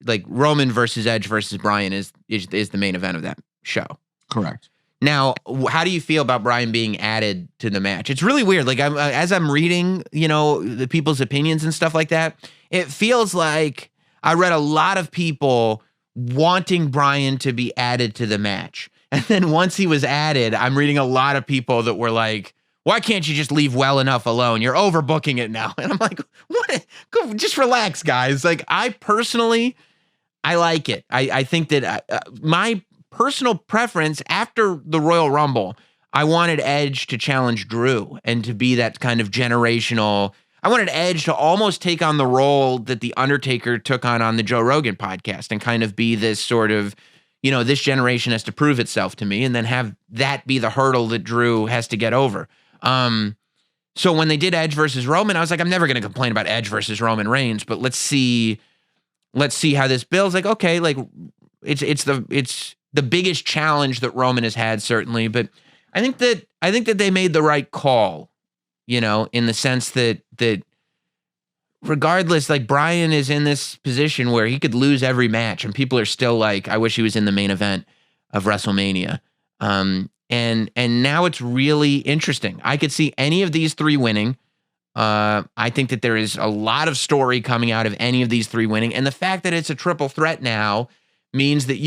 Like Roman versus Edge versus Bryan is the main event of that show. Correct. Now, how do you feel about Bryan being added to the match? It's really weird. Like as I'm reading, the people's opinions and stuff like that, it feels like I read a lot of people wanting Bryan to be added to the match. And then once he was added, I'm reading a lot of people that were like, why can't you just leave well enough alone? You're overbooking it now. And I'm like, what? Go, just relax, guys. Like I personally, I like it. I think that my personal preference after the Royal Rumble, I wanted Edge to challenge Drew and to be that kind of generational. I wanted Edge to almost take on the role that The Undertaker took on the Joe Rogan podcast and kind of be this sort of, this generation has to prove itself to me, and then have that be the hurdle that Drew has to get over. So when they did Edge versus Roman, I was like, I'm never going to complain about Edge versus Roman Reigns, but let's see how this builds. Like, okay, like it's the biggest challenge that Roman has had, certainly, but I think that they made the right call, in the sense that regardless, like Bryan is in this position where he could lose every match, and people are still like, I wish he was in the main event of WrestleMania. And now it's really interesting. I could see any of these 3 winning. I think that there is a lot of story coming out of any of these 3 winning, and the fact that it's a triple threat now means that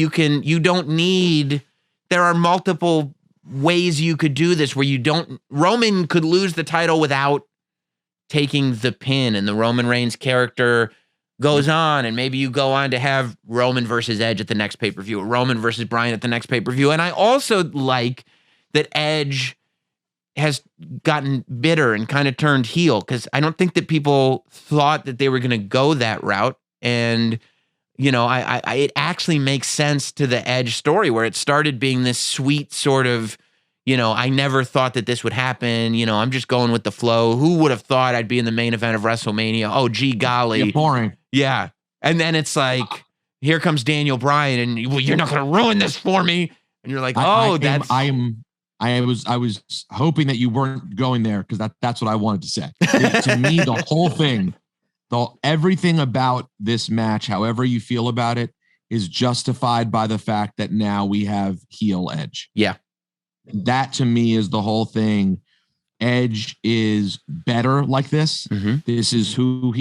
there are multiple ways you could do this where Roman could lose the title without taking the pin, and the Roman Reigns character goes on, and maybe you go on to have Roman versus Edge at the next pay-per-view, or Roman versus Bryan at the next pay-per-view. And I also like that Edge has gotten bitter and kind of turned heel, because I don't think that people thought that they were going to go that route. And it actually makes sense to the Edge story, where it started being this sweet sort of, I never thought that this would happen. I'm just going with the flow. Who would have thought I'd be in the main event of WrestleMania? Oh, gee golly. Yeah, boring. Yeah. And then it's like, here comes Daniel Bryan, and well, you're not going to ruin this for me. And you're like, I was hoping that you weren't going there, because that's what I wanted to say. To me, the whole thing, everything about this match, however you feel about it, is justified by the fact that now we have heel Edge. Yeah. That to me is the whole thing. Edge is better like this. Mm-hmm. This is who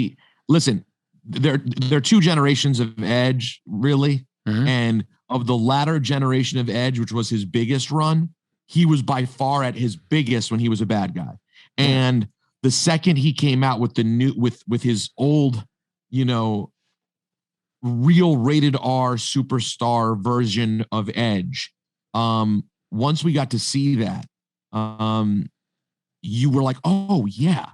listen, there are 2 generations of Edge, really. And of the latter generation of Edge, which was his biggest run, he was by far at his biggest when he was a bad guy. And the second he came out with the new, with his old, real rated R superstar version of Edge, once we got to see that, you were like, oh yeah,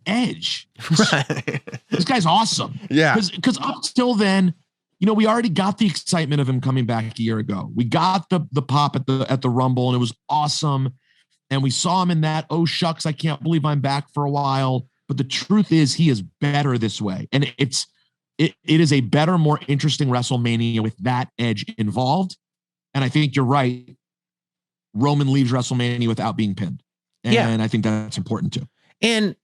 Edge. Right. This guy's awesome. Yeah. Because up till then, we already got the excitement of him coming back a year ago. We got the pop at the Rumble, and it was awesome. And we saw him in that, oh shucks, I can't believe I'm back for a while. But the truth is, he is better this way. And it is a better, more interesting WrestleMania with that Edge involved. And I think you're right. Roman leaves WrestleMania without being pinned. And I think that's important too. And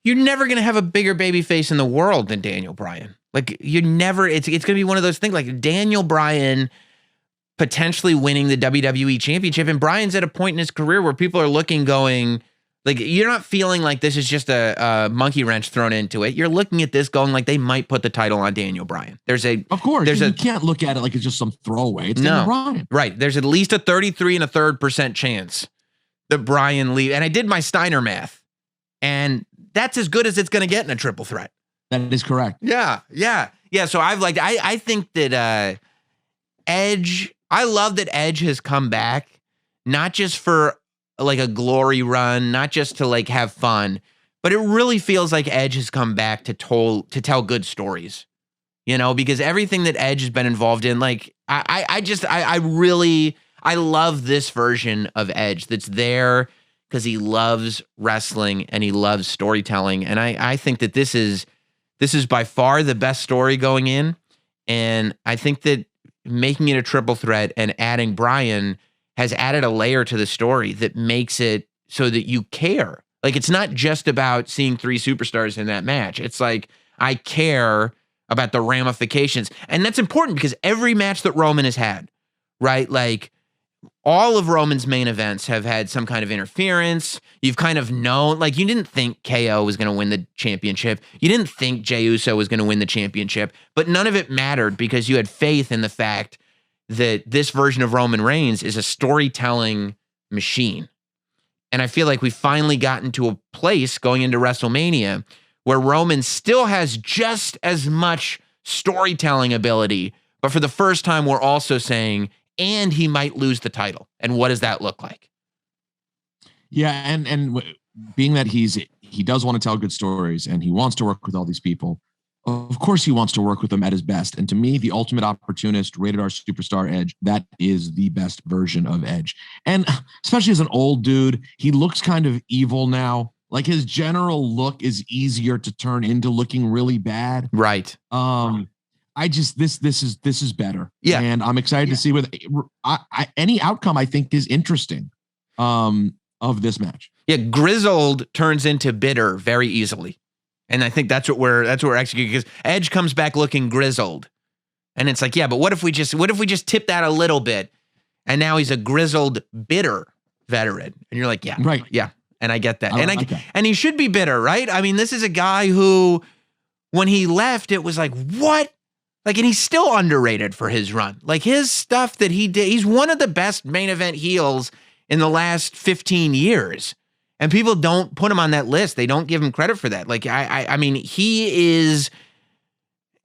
you're never going to have a bigger baby face in the world than Daniel Bryan. It's going to be one of those things like Daniel Bryan potentially winning the WWE championship. And Bryan's at a point in his career where people are looking, going, you're not feeling like this is just a monkey wrench thrown into it. You're looking at this going like they might put the title on Daniel Bryan. Of course, you can't look at it like it's just some throwaway. It's Daniel Bryan. Right. There's at least a 33.33% chance that Bryan leave. And I did my Steiner math, and that's as good as it's going to get in a triple threat. That is correct. Yeah. So I think that Edge, I love that Edge has come back, not just for a glory run, not just to have fun, but it really feels like Edge has come back to tell good stories, because everything that Edge has been involved in, I love this version of Edge that's there because he loves wrestling and he loves storytelling. And I think that this is by far the best story going in. And I think that making it a triple threat and adding Bryan has added a layer to the story that makes it so that you care. It's not just about seeing three superstars in that match. It's I care about the ramifications. And that's important because every match that Roman has had, right? All of Roman's main events have had some kind of interference. You've kind of known, you didn't think KO was going to win the championship. You didn't think Jey Uso was going to win the championship, but none of it mattered because you had faith in the fact that this version of Roman Reigns is a storytelling machine. And I feel like we've finally gotten to a place going into WrestleMania where Roman still has just as much storytelling ability, but for the first time, we're also saying, and he might lose the title. And what does that look like? Yeah, and being that he does want to tell good stories and he wants to work with all these people, of course he wants to work with them at his best. And to me, the ultimate opportunist, rated R superstar Edge, that is the best version of Edge. And especially as an old dude, he looks kind of evil now. His general look is easier to turn into looking really bad. Right. This is better. Yeah. And I'm excited to see any outcome I think is interesting of this match. Yeah. Grizzled turns into bitter very easily. And I think that's what we're executing, because Edge comes back looking grizzled. And it's but what if we just tip that a little bit? And now he's a grizzled, bitter veteran. And you're like, yeah, right. Yeah. And I get that. Okay. And he should be bitter, right? I mean, this is a guy who, when he left, it was what? And he's still underrated for his run. His stuff that he did, he's one of the best main event heels in the last 15 years. And people don't put him on that list. They don't give him credit for that. I mean, he is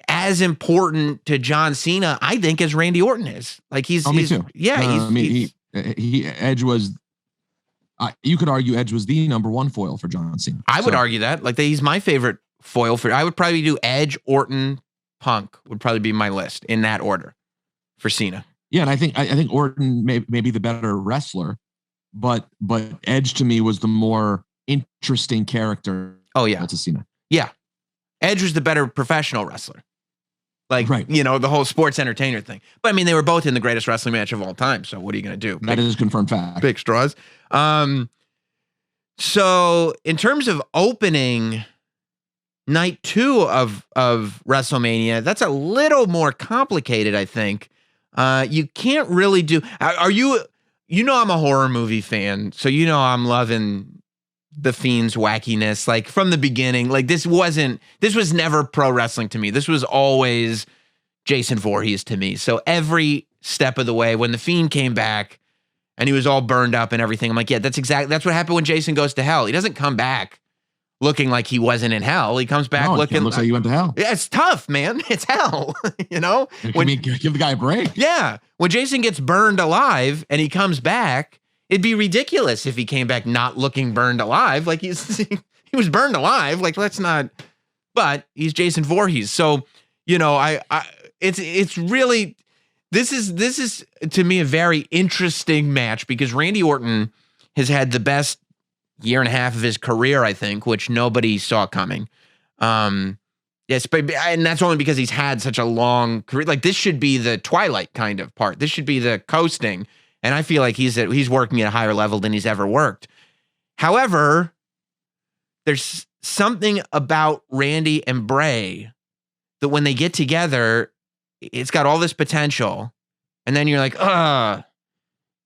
as important to John Cena, I think, as Randy Orton is. Me too. Yeah. Edge was, you could argue Edge was the number one foil for John Cena. I would argue that. He's my favorite foil I would probably do Edge, Orton, Punk would probably be my list in that order for Cena. Yeah, and I think Orton may be the better wrestler, but Edge to me was the more interesting character. Oh yeah, to Cena. Yeah, Edge was the better professional wrestler. Right. The whole sports entertainer thing. But I mean, they were both in the greatest wrestling match of all time. So what are you going to do? That is confirmed fact. Big straws. So in terms of opening night 2 of WrestleMania, that's a little more complicated, I think. You can't really do. Are you? I'm a horror movie fan, so I'm loving the Fiend's wackiness. From the beginning, this was never pro wrestling to me. This was always Jason Voorhees to me. So every step of the way, when the Fiend came back and he was all burned up and everything, I'm like, yeah, that's what happened when Jason Goes to Hell. He doesn't come back looking like he wasn't in hell. He comes back looking looks like he went to hell. Yeah, it's tough, man. It's hell. You know? Give the guy a break. Yeah. When Jason gets burned alive and he comes back, it'd be ridiculous if he came back not looking burned alive. Like he was burned alive. Like, let's not, but he's Jason Voorhees. So, you know, it's really, this is to me a very interesting match because Randy Orton has had the best year and a half of his career, I think, which nobody saw coming. Yes, but and that's only because he's had such a long career. Like this should be the Twilight kind of part. This should be the coasting. And I feel like he's working at a higher level than he's ever worked. However, there's something about Randy and Bray that when they get together, it's got all this potential. And then you're like,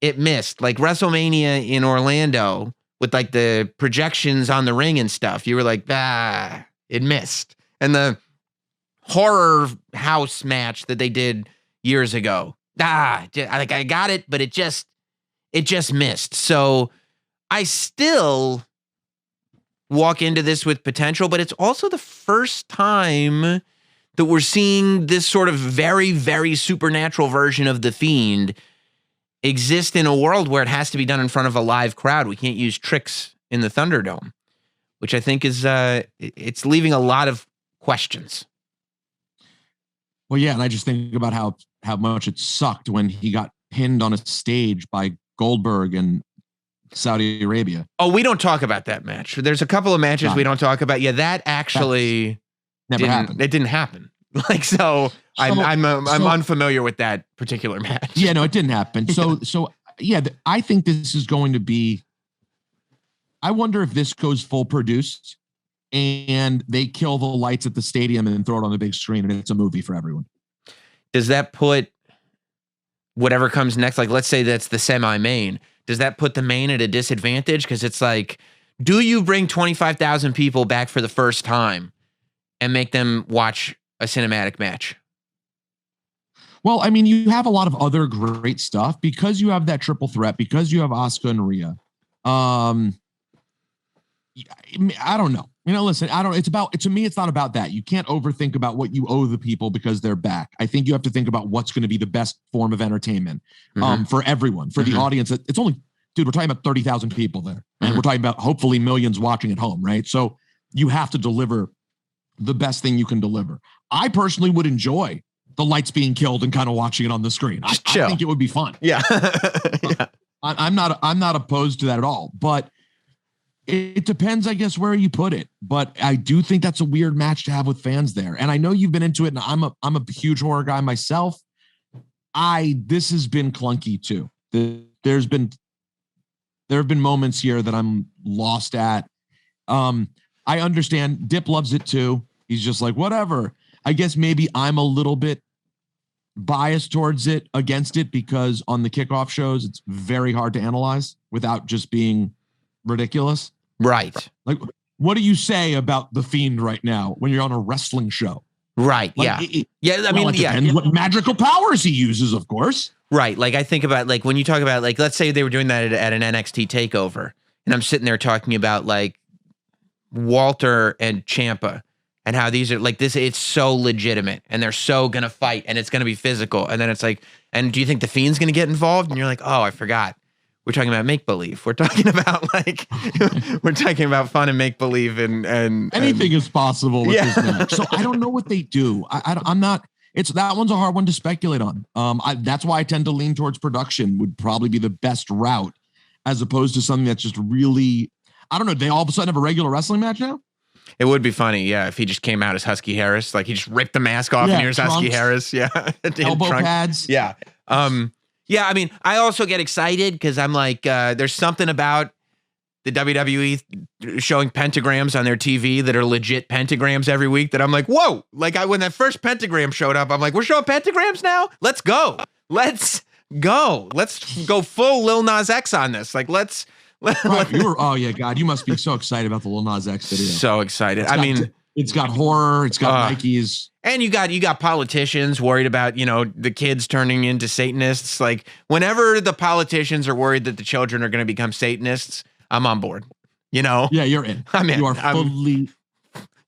it missed. Like WrestleMania in Orlando with like the projections on the ring and stuff. You were like, it missed. And the horror house match that they did years ago. I got it, but it just missed. So I still walk into this with potential, but it's also the first time that we're seeing this sort of very, very supernatural version of the Fiend exist in a world where it has to be done in front of a live crowd. We can't use tricks in the Thunderdome, which I think is it's leaving a lot of questions. Well, yeah, and I just think about how much it sucked when he got pinned on a stage by Goldberg in Saudi Arabia. Oh, we don't talk about that match. There's a couple of matches we don't talk about. Yeah, that actually never happened. It didn't happen. Like so I'm unfamiliar with that particular match. Yeah, no, it didn't happen. So yeah, I think this is going to be. I wonder if this goes full produced and they kill the lights at the stadium and then throw it on the big screen and it's a movie for everyone. Does that put whatever comes next? Like, let's say that's the semi-main. Does that put the main at a disadvantage? Because it's like, do you bring 25,000 people back for the first time and make them watch a cinematic match? Well, I mean, you have a lot of other great stuff because you have that triple threat, because you have Asuka and Rhea. I don't know. You know, listen, to me, it's not about that. You can't overthink about what you owe the people because they're back. I think you have to think about what's going to be the best form of entertainment for everyone, for the audience. It's only, dude, we're talking about 30,000 people there. And we're talking about hopefully millions watching at home, right? So you have to deliver the best thing you can deliver. I personally would enjoy the lights being killed and kind of watching it on the screen. I think it would be fun. Yeah. Yeah. I'm not opposed to that at all, but it depends, I guess, where you put it. But I do think that's a weird match to have with fans there. And I know you've been into it, and I'm a huge horror guy myself. This has been clunky too. There have been moments here that I'm lost at. I understand Dip loves it too. He's just like, whatever. I guess maybe I'm a little bit biased towards it, against it, because on the kickoff shows, it's very hard to analyze without just being ridiculous. Right. Like, what do you say about the Fiend right now when you're on a wrestling show? Right. Like, yeah. I mean, it depends what magical powers he uses, of course. Right. Like I think about, like, when you talk about, like, let's say they were doing that at an NXT takeover and I'm sitting there talking about like Walter and Ciampa and how these are like this, it's so legitimate and they're so going to fight and it's going to be physical. And then it's like, and do you think the Fiend's going to get involved? And you're like, oh, I forgot. We're talking about make-believe. We're talking about like, we're talking about fun and make-believe and anything is possible with this match. So I don't know what they do. I'm not, that one's a hard one to speculate on. That's why I tend to lean towards production would probably be the best route as opposed to something that's just really, I don't know. They all of a sudden have a regular wrestling match now? It would be funny, yeah, if he just came out as Husky Harris, like he just ripped the mask off and here's Husky Harris, elbow pads, yeah. Yeah, I mean, I also get excited because I'm like, there's something about the WWE showing pentagrams on their TV that are legit pentagrams every week that I'm like, whoa! Like when that first pentagram showed up, I'm like, we're showing pentagrams now? Let's go! Let's go full Lil Nas X on this. Like oh yeah, God, you must be so excited about the Lil Nas X video. So excited. I mean, It's got horror. It's got Nikes. And you got politicians worried about, the kids turning into Satanists. Like whenever the politicians are worried that the children are going to become Satanists, I'm on board. Yeah, you're in. I'm in. You are fully.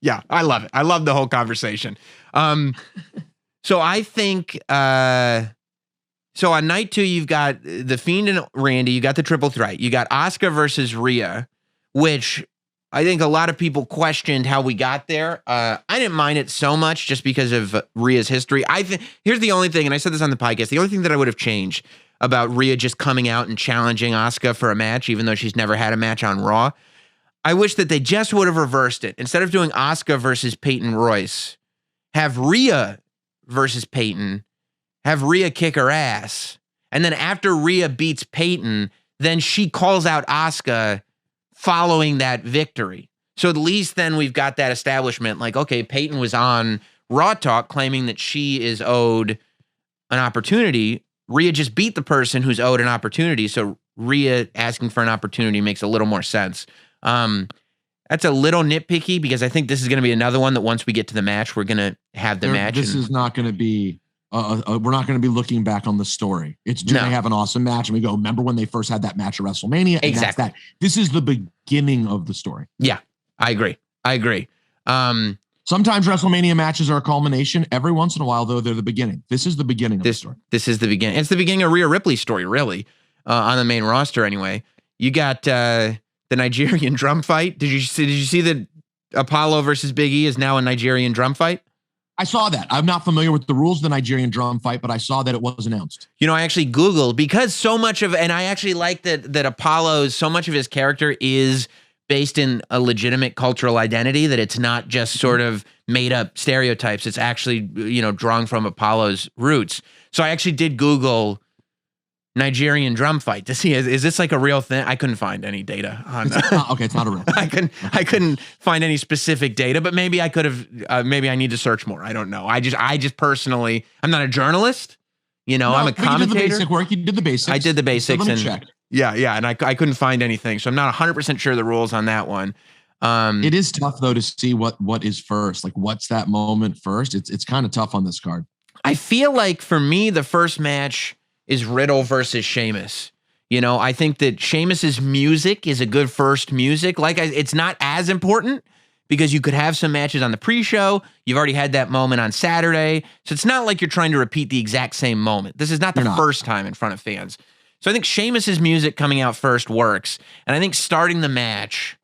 Yeah, I love it. I love the whole conversation. So I think, so on night 2, you've got the Fiend and Randy. You got the triple threat. You got Asuka versus Rhea, which I think a lot of people questioned how we got there. I didn't mind it so much just because of Rhea's history. Here's the only thing, and I said this on the podcast, the only thing that I would have changed about Rhea just coming out and challenging Asuka for a match, even though she's never had a match on Raw. I wish that they just would have reversed it. Instead of doing Asuka versus Peyton Royce, have Rhea versus Peyton, have Rhea kick her ass. And then after Rhea beats Peyton, then she calls out Asuka following that victory. So at least then we've got that establishment. Like, okay, Peyton was on Raw Talk claiming that she is owed an opportunity. Rhea just beat the person who's owed an opportunity. So Rhea asking for an opportunity makes a little more sense. That's a little nitpicky because I think this is going to be another one that once we get to the match, we're going to have the match. This is not going to be, we're not going to be looking back on the story. It's just going to have an awesome match. And we go, remember when they first had that match at WrestleMania? And exactly. That's that. This is the beginning of the story. Yeah, I agree. Sometimes WrestleMania matches are a culmination. Every once in a while, though, they're the beginning. This is the beginning of the story. This is the beginning. It's the beginning of Rhea Ripley's story, really, on the main roster anyway. You got the Nigerian drum fight. Did you see that Apollo versus Big E is now a Nigerian drum fight? I saw that. I'm not familiar with the rules of the Nigerian drum fight, but I saw that it was announced. I actually Googled because so much of, and I actually like that Apollo's, so much of his character is based in a legitimate cultural identity, that it's not just sort of made up stereotypes. It's actually, drawn from Apollo's roots. So I actually did Google Nigerian drum fight to see, is this like a real thing? I couldn't find any data on that. Okay, it's not a real thing. I couldn't find any specific data, but maybe I could have, maybe I need to search more. I don't know. I just personally, I'm not a journalist, I'm a commentator. You did the basic work. You did the basics. I did the basics. So let me check. Yeah. And I couldn't find anything. So I'm not 100% sure the rules on that one. It is tough though to see what is first. Like what's that moment first? It's kind of tough on this card. I feel like for me, the first match is Riddle versus Sheamus. I think that Sheamus's music is a good first music. It's not as important because you could have some matches on the pre-show. You've already had that moment on Saturday. So it's not like you're trying to repeat the exact same moment. This is not the first time in front of fans. So I think Sheamus's music coming out first works. And I think starting the match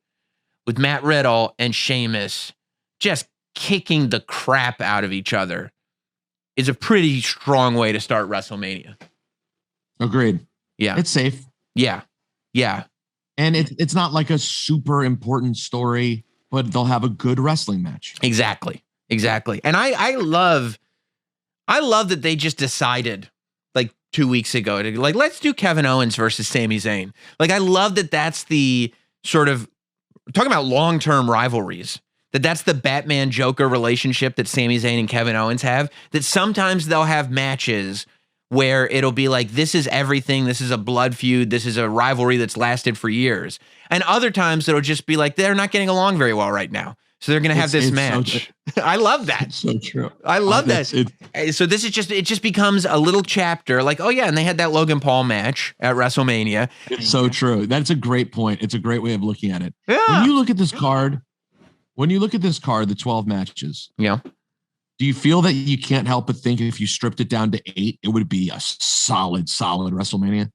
with Matt Riddle and Sheamus just kicking the crap out of each other is a pretty strong way to start WrestleMania. Agreed. Yeah. It's safe. Yeah. And it's not like a super important story, but they'll have a good wrestling match. Exactly. And I love that they just decided like 2 weeks ago to let's do Kevin Owens versus Sami Zayn. I love that that's the sort of, talking about long-term rivalries, that's the Batman Joker relationship that Sami Zayn and Kevin Owens have, that sometimes they'll have matches where it'll be like, this is everything. This is a blood feud. This is a rivalry that's lasted for years. And other times it'll just be like, they're not getting along very well right now. So they're going to have this match. So I love that. It's so true. I love that. So this is it just becomes a little chapter like, oh yeah. And they had that Logan Paul match at WrestleMania. It's so true. That's a great point. It's a great way of looking at it. Yeah. When you look at this card, the 12 matches. Yeah. Do you feel that you can't help but think if you stripped it down to 8, it would be a solid WrestleMania?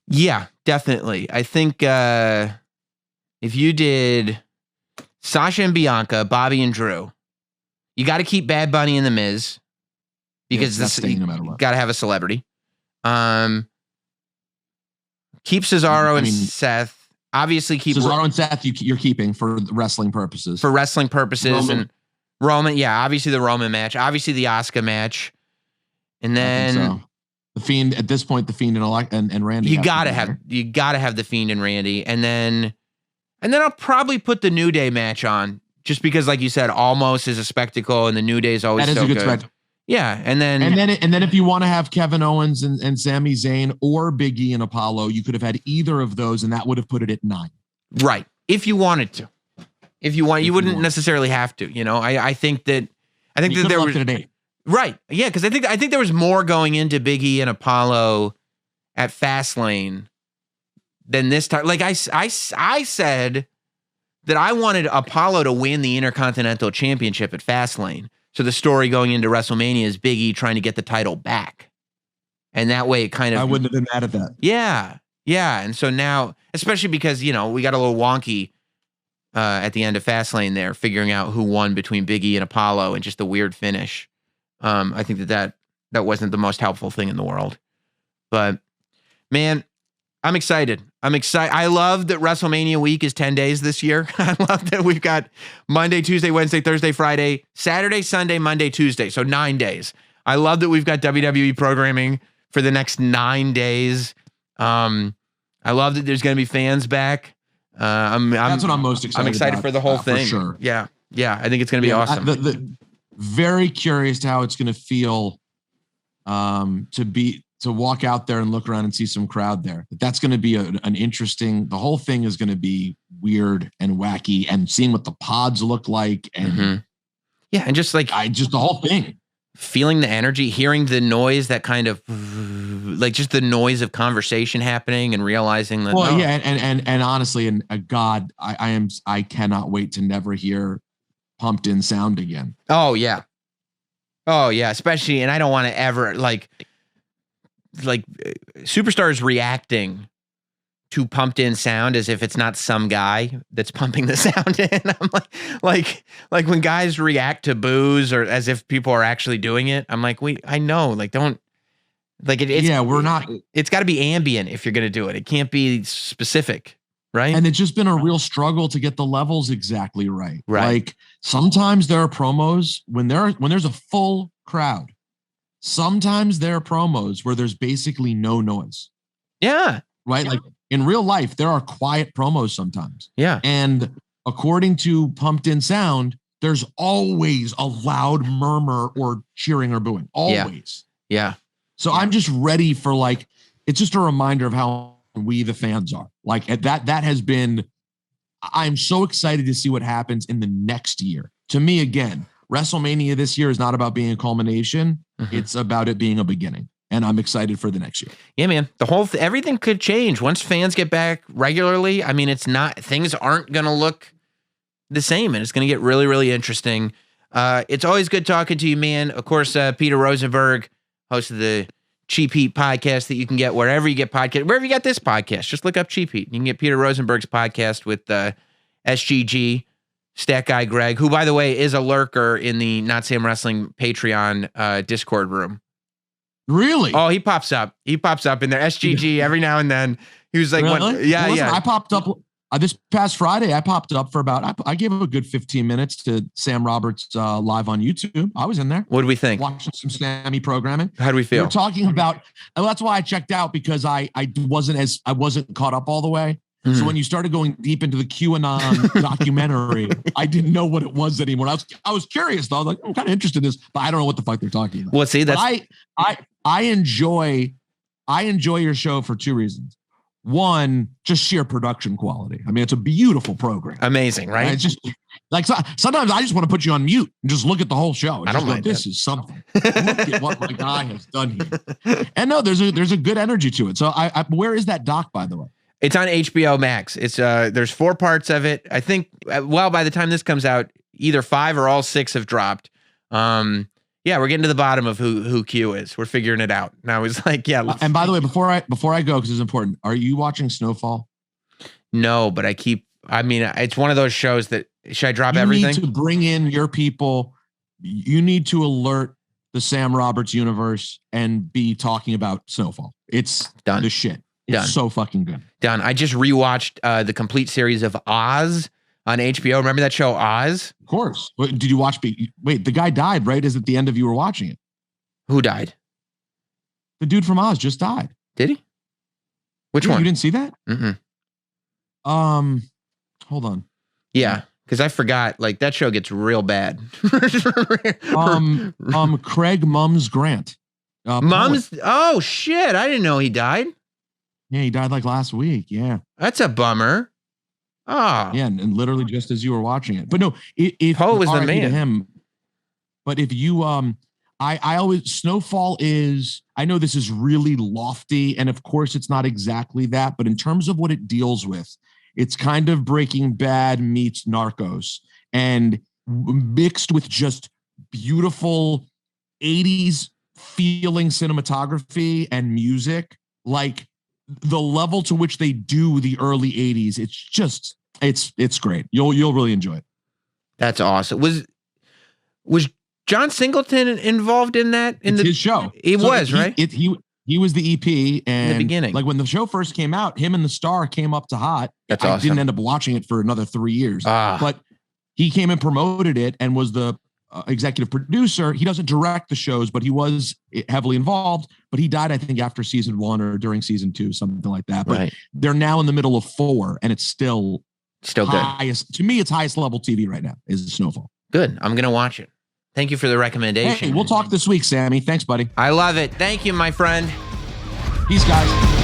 Yeah, definitely. I think if you did Sasha and Bianca, Bobby and Drew, you got to keep Bad Bunny and the Miz because this no matter what. Got to have a celebrity. Keep Cesaro and Seth. Obviously, keep Cesaro and Seth. You're keeping for wrestling purposes. Roman, yeah, obviously the Roman match, obviously the Asuka match, and then the Fiend. At this point, the Fiend and Randy. You gotta have the Fiend and Randy, and then I'll probably put the New Day match on just because, like you said, almost is a spectacle, and the New Day is always that is so a good good. spectacle. Yeah, and then if you want to have Kevin Owens and Sami Zayn or Big E and Apollo, you could have had either of those, and that would have put it at 9. Right, if you wanted to. If you want, you wouldn't necessarily have to. You know, I think that there was it at 8. Right. Yeah, because I think there was more going into Big E and Apollo at Fastlane than this time. Like I said that I wanted Apollo to win the Intercontinental Championship at Fastlane. So the story going into WrestleMania is Big E trying to get the title back. And that way it kind of... I wouldn't have been mad at that. Yeah. Yeah. And so now, especially because, you know, we got a little wonky at the end of Fastlane there, figuring out who won between Big E and Apollo and just the weird finish. I think that wasn't the most helpful thing in the world. But, man, I'm excited. I love that WrestleMania week is 10 days this year. I love that we've got Monday, Tuesday, Wednesday, Thursday, Friday, Saturday, Sunday, Monday, Tuesday. So 9 days. I love that we've got WWE programming for the next 9 days. I love that there's going to be fans back. That's what I'm most excited about. I'm excited for the whole thing. For sure. Yeah. Yeah. I think it's going to be awesome. Very curious to how it's going to feel to walk out there and look around and see some crowd there. That's going to be an interesting, the whole thing is going to be weird and wacky, and seeing what the pods look like. And yeah. And just like, the whole thing, feeling the energy, hearing the noise, that kind of like just the noise of conversation happening and realizing that. Well, yeah. And honestly, and God, I cannot wait to never hear pumped in sound again. Oh yeah. Especially, and I don't want to ever like superstars reacting to pumped in sound as if it's not some guy that's pumping the sound in. I'm like when guys react to boos or as if people are actually doing it. I'm like, I know, like, don't like it. We're not. It's got to be ambient if you're going to do it. It can't be specific. Right. And it's just been a real struggle to get the levels exactly right. Like sometimes there are promos when there's a full crowd. Sometimes there are promos where there's basically no noise. Yeah. Right. Yeah. Like in real life, there are quiet promos sometimes. Yeah. And according to Pumped In Sound, there's always a loud murmur or cheering or booing. Always. Yeah. So I'm just ready for it's just a reminder of how we the fans are. Like that has been, I'm so excited to see what happens in the next year. To me, again, WrestleMania this year is not about being a culmination. It's about it being a beginning. And I'm excited for the next year. Yeah, man. The whole everything could change once fans get back regularly. I mean, things aren't going to look the same, and it's going to get really, really interesting. It's always good talking to you, man. Of course, Peter Rosenberg, host of the Cheap Heat podcast that you can get wherever you get podcasts. Wherever you got this podcast, just look up Cheap Heat. You can get Peter Rosenberg's podcast with SGG, Stat Guy Greg, who, by the way, is a lurker in the Notsam Wrestling Patreon Discord room. Really? Oh, he pops up. He pops up in there. SGG every now and then. He was like, really? Yeah. I popped up this past Friday. I popped up for I gave him a good 15 minutes to Sam Roberts live on YouTube. I was in there. What do we think? Watching some Sammy programming. How do we feel? We're talking about, and that's why I checked out, because I wasn't caught up all the way. So when you started going deep into the QAnon documentary, I didn't know what it was anymore. I was curious though. I was like, I'm kind of interested in this, but I don't know what the fuck they're talking about. Well, see, that's I enjoy your show for two reasons. One, just sheer production quality. I mean, it's a beautiful program. Amazing, right? It's just like sometimes I just want to put you on mute and just look at the whole show. I don't mind. This is something. Look at what my guy has done here. And no, there's a good energy to it. So where is that doc, by the way? It's on HBO Max. It's there's 4 parts of it. I think by the time this comes out, either 5 or all 6 have dropped. Yeah, we're getting to the bottom of who Q is. We're figuring it out. Now he's like, yeah. And by the way, before I go, because it's important, are you watching Snowfall? No, but it's one of those shows that, should I drop everything? You need to bring in your people. You need to alert the Sam Roberts universe and be talking about Snowfall. It's done. The shit. It's done. So fucking good. Done. I just rewatched the complete series of Oz on HBO. Remember that show, Oz? Of course. Did you watch? Wait, the guy died, right? Is it the end of you were watching it? Who died? The dude from Oz just died. Did he? Which one? You didn't see that? Mm-mm. Hold on. Yeah, because I forgot. Like that show gets real bad. Craig Mums Grant. Mums? Oh shit! I didn't know he died. Yeah, he died like last week. Yeah, that's a bummer. Oh, Yeah, and literally just as you were watching it. But no, if Poe was the RIP to man. him. But if you I always Snowfall is, I know this is really lofty, and of course it's not exactly that, but in terms of what it deals with, it's kind of Breaking Bad meets Narcos, and mixed with just beautiful 80s feeling cinematography and music, like the level to which they do the early 80s. It's just it's great. You'll really enjoy it. that's awesome. Was John Singleton involved in that? It's his show. It was, right? He was the EP, and in the beginning. like when the show first came out, him and the Star came up to Hot. That's I awesome. didn't end up watching it for another 3 years, Ah. but he came and promoted it and was the executive producer. He doesn't direct the shows, but he was heavily involved. But he died, I think, after season 1 or during season 2, something like that. But Right. they're now in the middle of 4, and it's still Still good. highest. To me, it's highest level TV right now is Snowfall. Good. I'm going to watch it. Thank you for the recommendation. Hey, we'll talk this week, Sammy. Thanks, buddy. I love it. Thank you, my friend. Peace, guys.